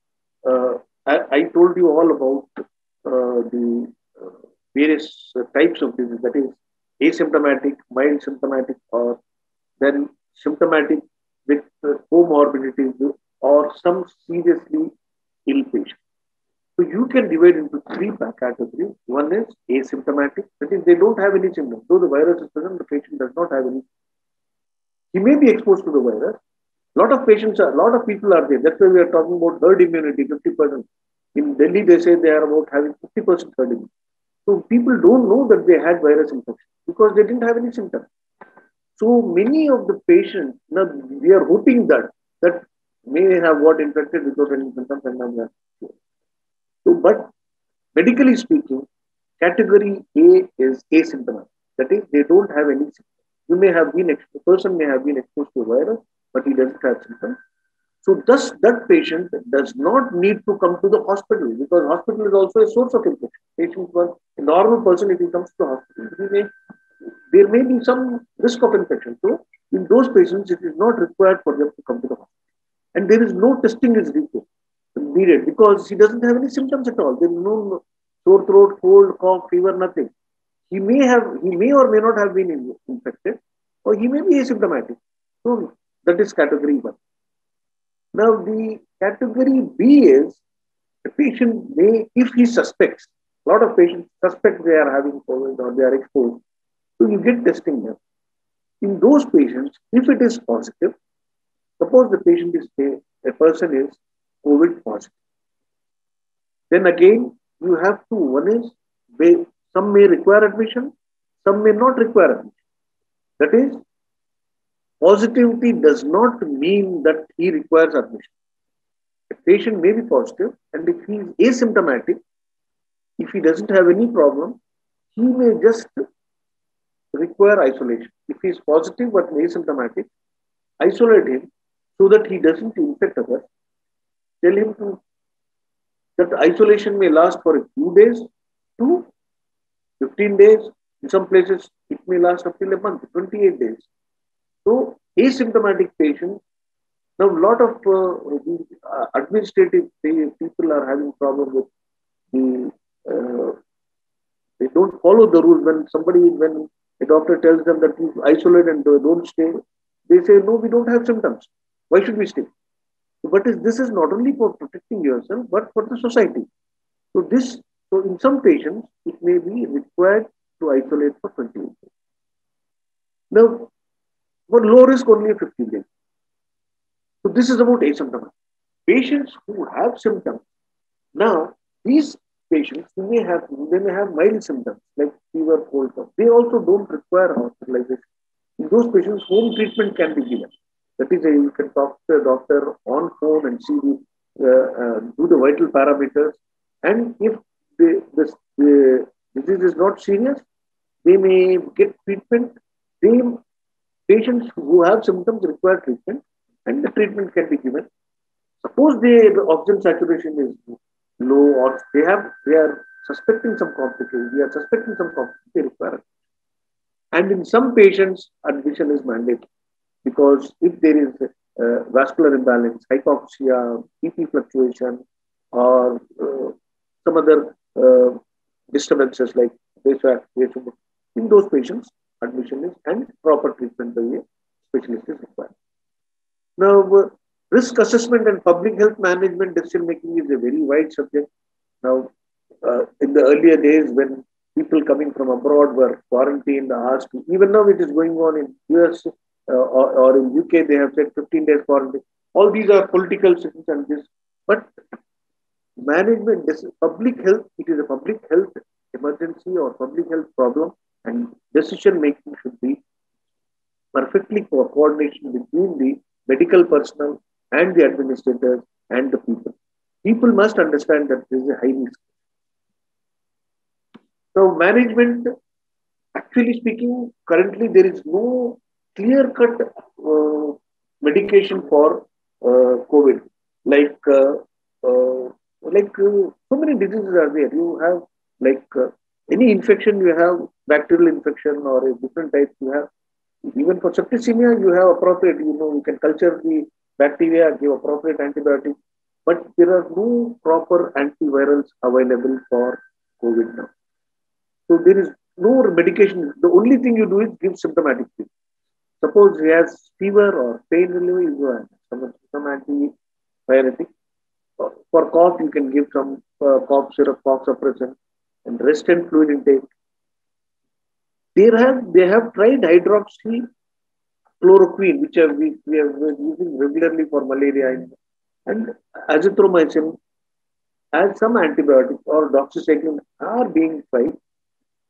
I told you all about the various types of disease, that is asymptomatic, mild symptomatic, or then symptomatic with comorbidities or some seriously ill patient. So you can divide into three categories. One is asymptomatic, that is, they don't have any symptoms. Though the virus is present, the patient does not have any. He may be exposed to the virus. A lot of people are there. That's why we are talking about herd immunity, 50%. In Delhi, they say they are about having 50% herd immunity. So people don't know that they had virus infection because they didn't have any symptoms. So many of the patients, now we are hoping that may have got infected without any symptoms and not. So, but medically speaking, category A is asymptomatic. That is, they don't have any symptoms. The person may have been exposed to a virus, but he doesn't have symptoms. So, thus, that patient does not need to come to the hospital because hospital is also a source of infection. A normal person, if he comes to the hospital, there may be some risk of infection. So, in those patients, it is not required for them to come to the hospital. And there is no testing is needed because he doesn't have any symptoms at all. There is no sore throat, cold, cough, fever, nothing. He may or may not have been infected, or he may be asymptomatic. So that is category 1. Now the category B is the patient may, if he suspects, a lot of patients suspect they are having COVID or they are exposed, so you get testing them. In those patients, if it is positive, suppose the patient is a person is COVID positive, then again you have to, one is some may require admission, some may not require admission. That is, positivity does not mean that he requires admission. A patient may be positive, and if he is asymptomatic, if he doesn't have any problem, he may just require isolation. If he is positive but asymptomatic, isolate him so that he doesn't infect others. Tell him that isolation may last for a few days to 15 days. In some places, it may last up till a month, 28 days. So, asymptomatic patients, now a lot of administrative people are having problem with they don't follow the rules. When a doctor tells them that you isolate and don't stay, they say, no, we don't have symptoms. Why should we stay? But this is not only for protecting yourself, but for the society. So in some patients, it may be required to isolate for 28 days. Now, for low risk, only 15 days. So this is about asymptomatic. Patients who have symptoms. Now, these patients, they may have mild symptoms like fever, cold, cough. They also don't require hospitalization. In those patients, home treatment can be given. That is, you can talk to a doctor on phone and see do the vital parameters. And if the disease is not serious, they may get treatment. Patients who have symptoms require treatment, and the treatment can be given. Suppose the oxygen saturation is low, or they are suspecting some complications. We are suspecting some complications. They require it. And in some patients, admission is mandated because if there is vascular imbalance, hypoxia, BP fluctuation, or some other disturbances like vasoactivation, in those patients, admission is and proper treatment by a specialist is required. Now, risk assessment and public health management decision making is a very wide subject. Now, in the earlier days when people coming from abroad were quarantined, asked, even now it is going on in US or in UK, they have said 15 days quarantine. All these are political decisions and this, but management, this is public health, it is a public health emergency or public health problem, and decision making should be perfectly coordination between the medical personnel and the administrators and the people. People must understand that this is a high risk. Now, management, actually speaking, currently there is no clear-cut medication for COVID. Like, uh, uh, so many diseases are there. You have like any infection, you have bacterial infection or a different type. You have even for septicemia, you have appropriate. You can culture the bacteria, give appropriate antibiotics, but there are no proper antivirals available for COVID now. So there is no medication. The only thing you do is give symptomatic treatment. Suppose he has fever or pain relief, you have some antibiotic. For cough, you can give some cough syrup, cough suppressant, and rest and fluid intake. They have tried hydroxychloroquine, which we have been using regularly for malaria, and azithromycin as some antibiotics or doxycycline are being tried,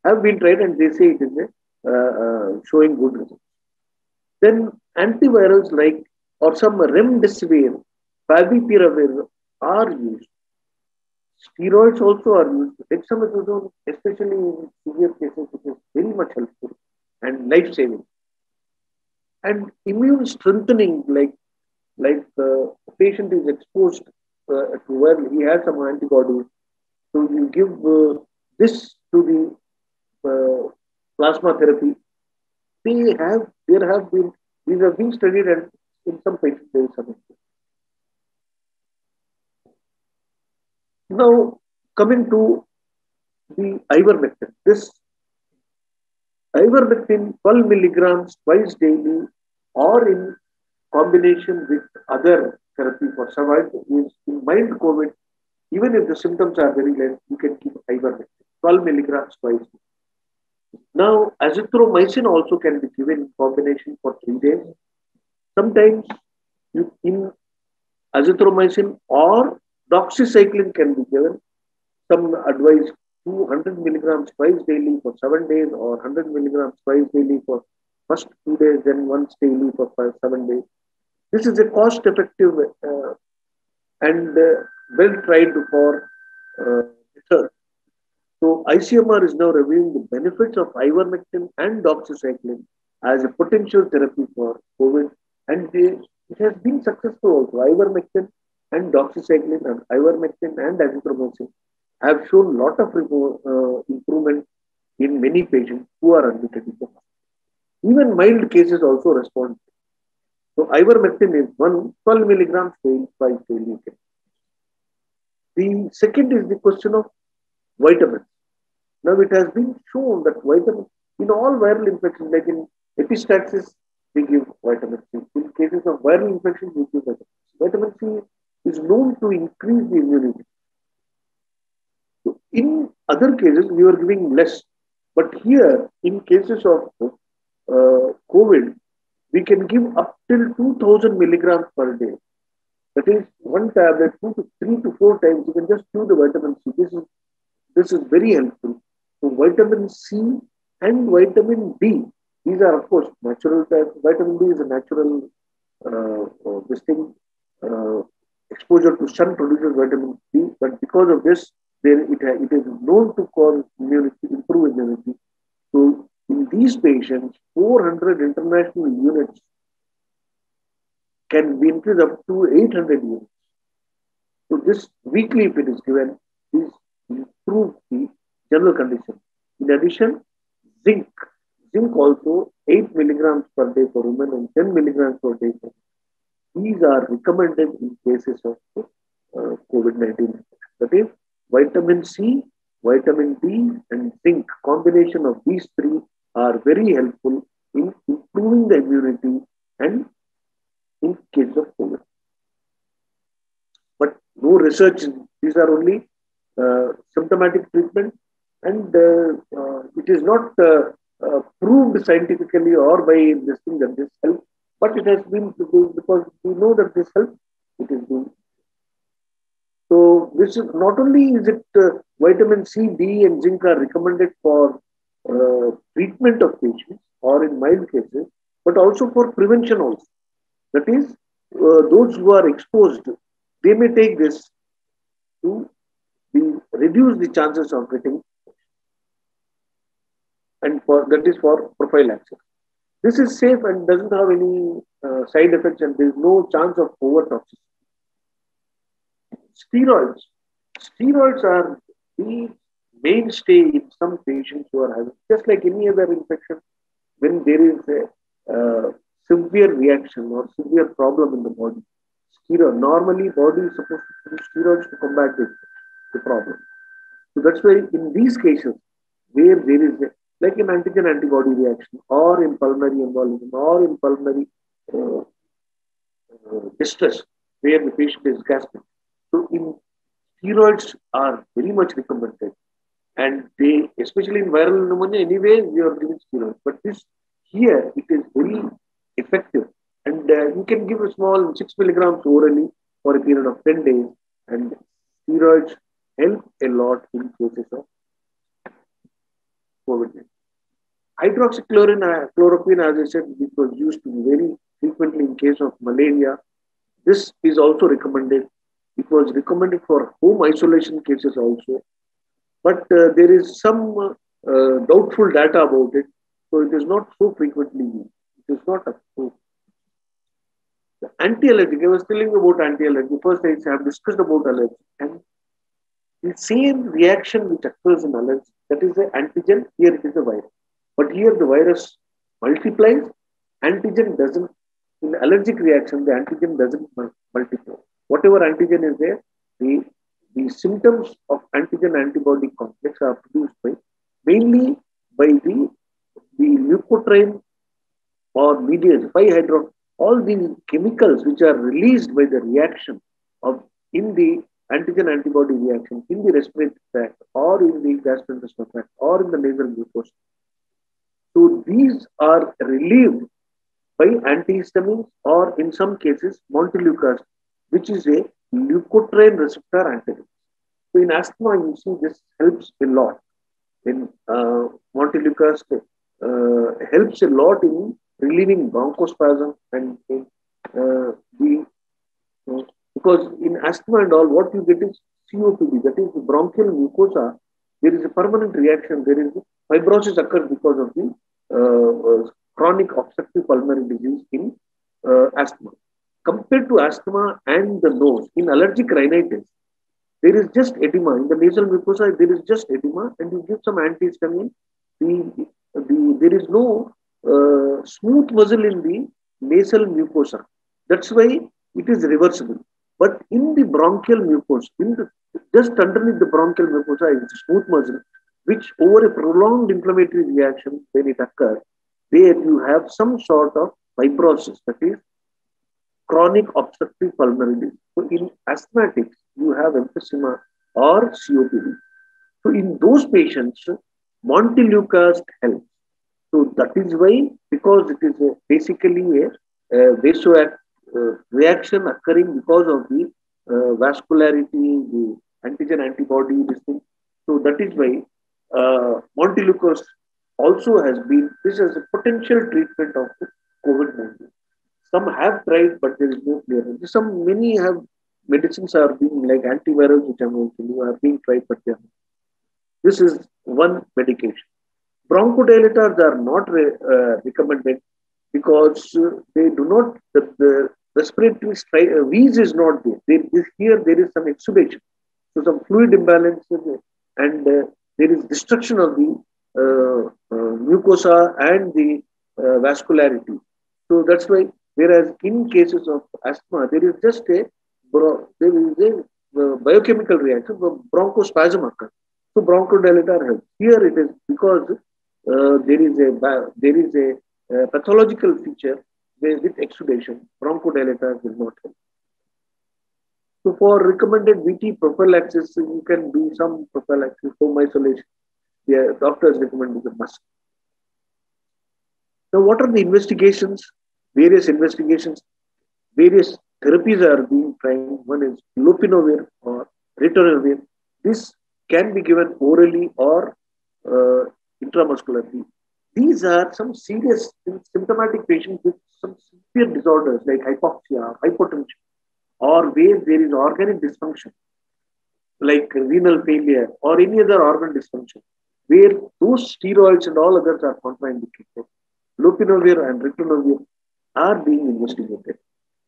have been tried, and they say it is showing good results. Then antivirals like or some remdesivir, favipiravir are used. Steroids also are used. Dexamethasone, especially in severe cases, it is very much helpful and life saving. And immune strengthening, a patient is exposed to where he has some antibodies, so you give this to the plasma therapy. There have been these have been studied, and in some patients there is some. Now coming to the ivermectin, this ivermectin 12 milligrams twice daily or in combination with other therapy for survival is in mild COVID. Even if the symptoms are very less, you can keep ivermectin 12 milligrams twice. Now, azithromycin also can be given in combination for 3 days. Sometimes in azithromycin or doxycycline can be given. Some advise 200 milligrams twice daily for 7 days or 100 milligrams twice daily for first 2 days, then once daily for 7 days. This is a cost-effective and well tried for research. So ICMR is now reviewing the benefits of ivermectin and doxycycline as a potential therapy for COVID, and it has been successful also. Ivermectin and doxycycline and ivermectin and azithromycin have shown a lot of improvement in many patients who are admitted in the hospital. Even mild cases also respond. So ivermectin is 12 milligrams twice daily. The second is the question of vitamins. Now it has been shown that vitamins in all viral infections, like in epistaxis, we give vitamin C. In cases of viral infections, we give vitamin C. Vitamin C is known to increase the immunity. So in other cases, we are giving less. But here, in cases of COVID, we can give up till 2000 milligrams per day. That is one tablet, 3 to 4 times. You can just chew the vitamin C. This is very helpful. So vitamin C and vitamin D, these are of course natural types. Vitamin D is a natural exposure to sun produces vitamin D, but because of this, it is known to cause immunity, improve immunity. So in these patients, 400 international units can be increased up to 800 units. So this weekly, if it is given, is improve the general condition. In addition, zinc. Zinc also 8 milligrams per day for women and 10 milligrams per day for men. These are recommended in cases of COVID-19. That is, vitamin C, vitamin D, and zinc. Combination of these three are very helpful in improving the immunity and in case of COVID. But no research. These are only symptomatic treatment, and it is not proved scientifically or by this thing that this helps. But it has been because we know that this helps. It is doing. So this is not only is it vitamin C, D, and zinc are recommended for treatment of patients or in mild cases, but also for prevention also. That is, those who are exposed, they may take this to reduce the chances of getting. and for that is for prophylaxis. This is safe and doesn't have any side effects, and there is no chance of overtoxicity. Steroids. Steroids are the mainstay in some patients who are having, just like any other infection, when there is a severe reaction or severe problem in the body. Steroid. Normally, body is supposed to produce steroids to combat the problem. So that's why in these cases, where there is a, like an antigen antibody reaction, or in pulmonary embolism, or in pulmonary uh, distress, where the patient is gasping. So in steroids are very much recommended, and they, especially in viral pneumonia, anyway we are giving steroids. But this here it is very effective, and you can give a small 6 milligrams orally for a period of 10 days, and steroids help a lot in cases of COVID-19. Hydroxychloroquine, as I said, which was used very frequently in case of malaria. This is also recommended. It was recommended for home isolation cases also, but there is some doubtful data about it, so it is not so frequently used. It is not approved. The anti-allergic, I was telling you about anti-allergic. First, I have discussed about allergy, and the same reaction which occurs in allergy, that is the antigen, here it is a virus. But here the virus multiplies, antigen doesn't. In allergic reaction, the antigen doesn't multiply. Whatever antigen is there, the symptoms of antigen antibody complex are produced by mainly by the leukotriene or mediators, 5-hydro, all these chemicals which are released by the reaction of in the antigen antibody reaction in the respiratory tract or in the gastrointestinal tract or in the nasal mucosa. So these are relieved by antihistamines or in some cases montelukast, which is a leukotriene receptor antagonist. So in asthma, you see this helps a lot. In montelukast helps a lot in relieving bronchospasm and the because in asthma and all, what you get is COPD, that is the bronchial mucosa. There is a permanent reaction. There is fibrosis occurs because of the chronic obstructive pulmonary disease in asthma. Compared to asthma and the nose, in allergic rhinitis, there is just edema. In the nasal mucosa, there is just edema, and you give some antihistamine. There is no smooth muscle in the nasal mucosa. That's why it is reversible. But in the bronchial mucosa, just underneath the bronchial mucosa is smooth muscle, which over a prolonged inflammatory reaction, when it occurs, there you have some sort of fibrosis, that is chronic obstructive pulmonary disease. So in asthmatics, you have emphysema or COPD. So in those patients, montelukast helps. So that is why, because it is basically a reaction occurring because of the vascularity, the antigen antibody, this thing. So that is why montelukast also has been, this is a potential treatment of COVID-19. Some have tried, but there is no clearance. Many have medicines are being like antivirals, which I'm going to do, are being tried, but this is one medication. Bronchodilators are not recommended because they do not, the respiratory wheeze is not there. Here there is some exudation. So some fluid imbalance and there is destruction of the mucosa and the vascularity. So that's why, whereas in cases of asthma, there is just a biochemical reaction, the bronchospasm occurs. So bronchodilator helps. Here it is because there is a pathological feature with exudation. Bronchodilator will not help. So for recommended VT prophylaxis, you can do some prophylaxis, home isolation. The doctors recommend is a must. Now, what are the investigations? Various investigations, various therapies are being tried. One is lopinavir or ritonavir. This can be given orally or intramuscularly. These are some serious symptomatic patients with some severe disorders like hypoxia, hypotension, or where there is organic dysfunction like renal failure or any other organ dysfunction. where those steroids and all others are contraindicated. Lopinavir and ritonavir are being investigated.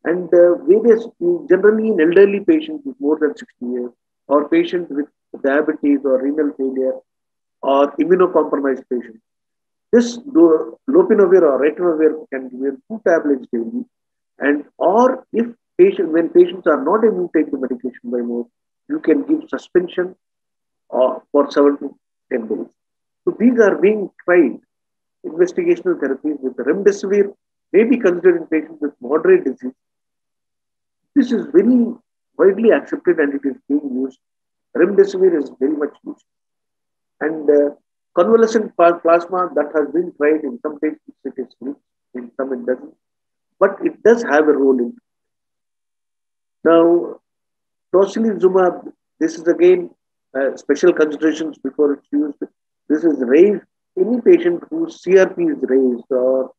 And various, generally in elderly patients with more than 60 years, or patients with diabetes or renal failure, or immunocompromised patients, this lopinavir or ritonavir can be given 2 tablets daily. And or if when patients are not able to take the medication by more, you can give suspension for 7 to 10 days. So these are being tried. Investigational therapies with remdesivir may be considered in patients with moderate disease. This is very widely accepted and it is being used. Remdesivir is very much used. And convalescent plasma that has been tried in some patients, it is used, in some it doesn't. But it does have a role in it. Now, tocilizumab, this is again special considerations before it's used. This is raised, any patient whose CRP is raised or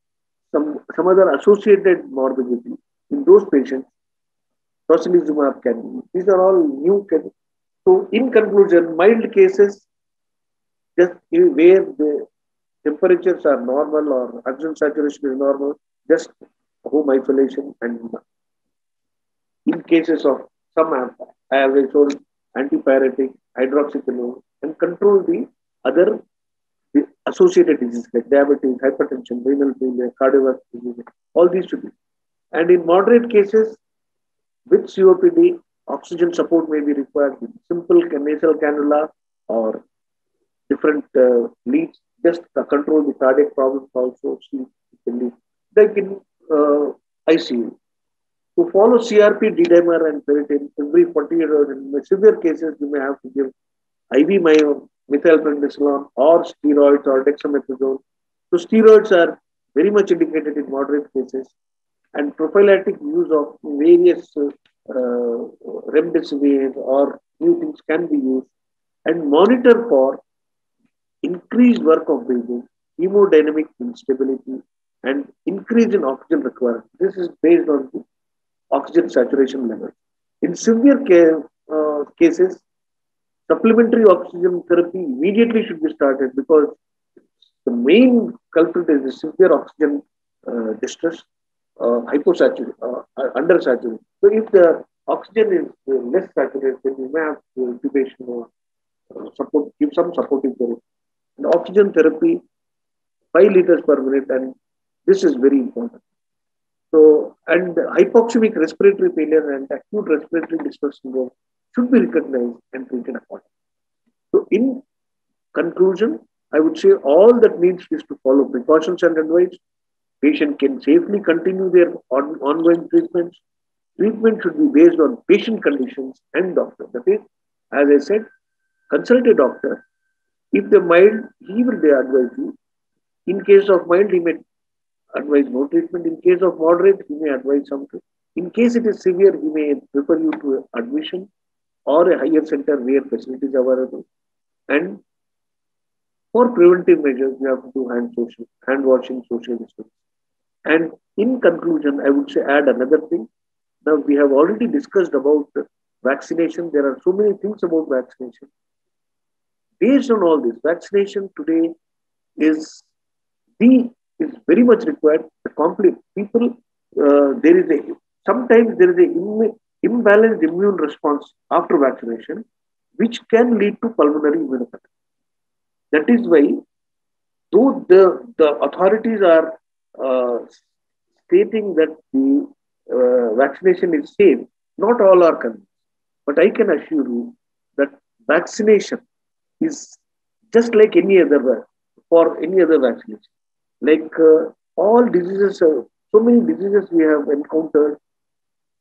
some other associated morbidity. In those patients, tocilizumab can be used. These are all new. So, in conclusion, mild cases, just where the temperatures are normal or oxygen saturation is normal, just home isolation. And in cases of some, I have told, antipyretic, hydroxyquinone, and control the other associated diseases like diabetes, hypertension, renal failure, cardiovascular disease. All these should be. And in moderate cases, with COPD, oxygen support may be required with simple nasal cannula or different leads, just to control the cardiac problems also, like in ICU. To follow CRP, D-dimer, and ferritin every 48 hours. In severe cases, you may have to give IV methylprednisolone or steroids or dexamethasone. So steroids are very much indicated in moderate cases, and prophylactic use of various remdesivir or new things can be used, and monitor for increased work of breathing, hemodynamic instability, and increase in oxygen requirement. This is based on the oxygen saturation level. In severe cases, supplementary oxygen therapy immediately should be started because the main culprit is the severe oxygen distress, undersaturation. So if the oxygen is less saturated, then you may have intubation or support, give some supportive therapy. And oxygen therapy, 5 liters per minute, and this is very important. So, and hypoxemic respiratory failure and acute respiratory distress syndrome should be recognized and treated accordingly. So, in conclusion, I would say all that needs is to follow precautions and advice. Patient can safely continue their ongoing treatments. Treatment should be based on patient conditions and doctor. That is, as I said, consult a doctor. If they're mild, he will advise you. In case of mild, he may advise no treatment. In case of moderate, he may advise something. In case it is severe, he may refer you to admission or a higher center where facilities are available. And for preventive measures, you have to do hand washing, social distancing. And in conclusion, I would say add another thing. Now we have already discussed about vaccination. There are so many things about vaccination. Based on all this, vaccination today is very much required. The complete people, sometimes there is a imbalanced immune response after vaccination, which can lead to pulmonary immunopathy. That is why, though the authorities are stating that the vaccination is safe, not all are convinced. But I can assure you that vaccination is just like any other vaccination. Like all diseases, so many diseases we have encountered,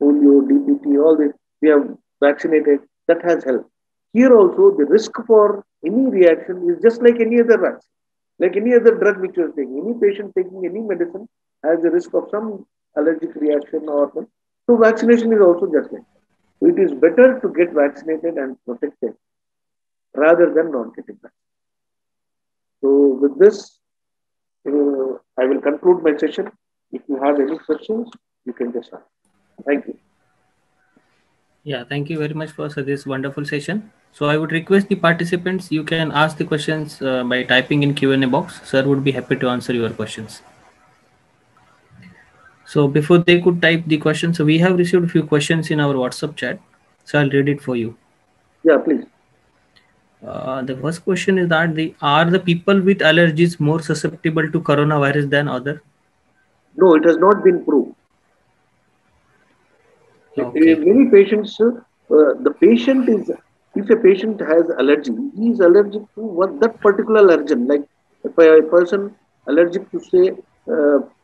polio, DPT, all this, we have vaccinated, that has helped. Here also, the risk for any reaction is just like any other vaccine, like any other drug which you are taking. Any patient taking any medicine has the risk of some allergic reaction or some. So vaccination is also just like that. So it is better to get vaccinated and protected rather than not getting vaccinated. So with this, I will conclude my session. If you have any questions, you can just ask. Thank you.
Yeah, thank you very much for this wonderful session. So I would request the participants, you can ask the questions by typing in Q&A box. Sir would be happy to answer your questions. So before they could type the questions, so we have received a few questions in our WhatsApp chat. So I'll read it for you.
Yeah, please.
The first question is that are the people with allergies more susceptible to coronavirus than other?
No, it has not been proved.
Okay.
Many patients, the patient is, if a patient has allergy, he is allergic to that particular allergen. Like if a person allergic to say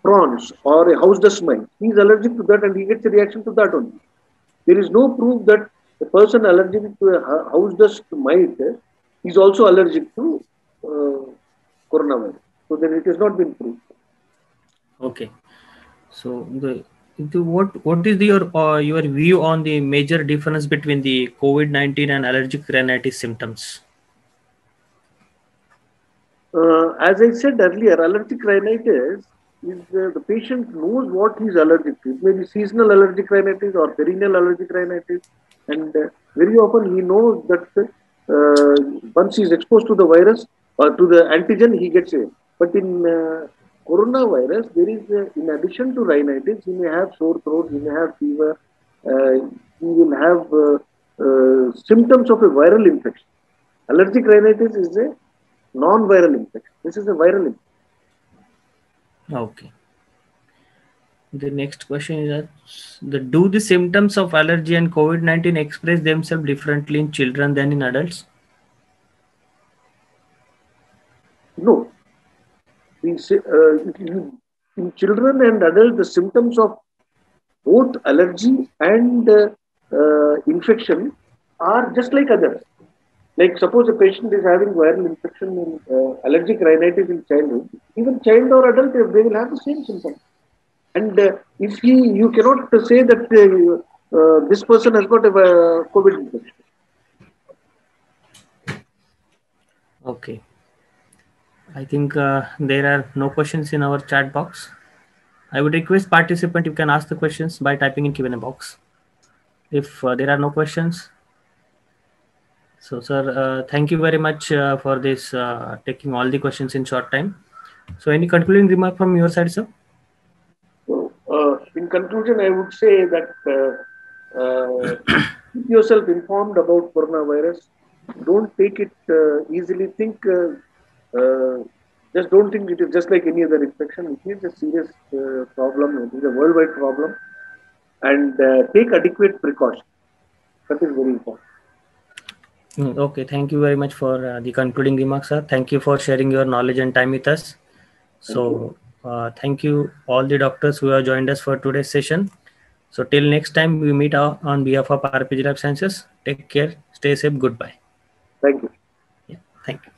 prawns or a house dust mite, he is allergic to that and he gets a reaction to that only. There is no proof that a person allergic to a house dust mite is also allergic to coronavirus. So then it has not been proved.
Okay. So what is your view on the major difference between the COVID-19 and allergic rhinitis symptoms?
As I said earlier, allergic rhinitis is the patient knows what he is allergic to. It may be seasonal allergic rhinitis or perennial allergic rhinitis, and very often he knows that once he is exposed to the virus or to the antigen, he gets it. But in coronavirus, there is, in addition to rhinitis, he may have sore throat, he may have fever, he will have symptoms of a viral infection. Allergic rhinitis is a non-viral infection. This is a viral infection.
Okay. The next question is that do the symptoms of allergy and COVID-19 express themselves differently in children than in adults?
No. In children and adults, the symptoms of both allergy and infection are just like others. Like suppose a patient is having viral infection in allergic rhinitis in childhood, even child or adult, they will have the same symptoms. And if you cannot say that this person has got a COVID infection.
Okay. I think there are no questions in our chat box. I would request participant you can ask the questions by typing in Q&A box. If there are no questions, so sir, thank you very much for this taking all the questions in short time. So any concluding remark from your side, sir?
So, in conclusion, I would say that keep yourself informed about coronavirus. Don't take it easily. Just don't think it is just like any other infection. It is a serious problem. It is a worldwide problem, and take adequate precaution. That is very important.
Okay, thank you very much for the concluding remarks, sir. Thank you for sharing your knowledge and time with us. So thank you all the doctors who have joined us for today's session. So till next time we meet on behalf of RPG Lab Sciences. Take care, stay safe, goodbye.
Thank you.
Yeah, thank you.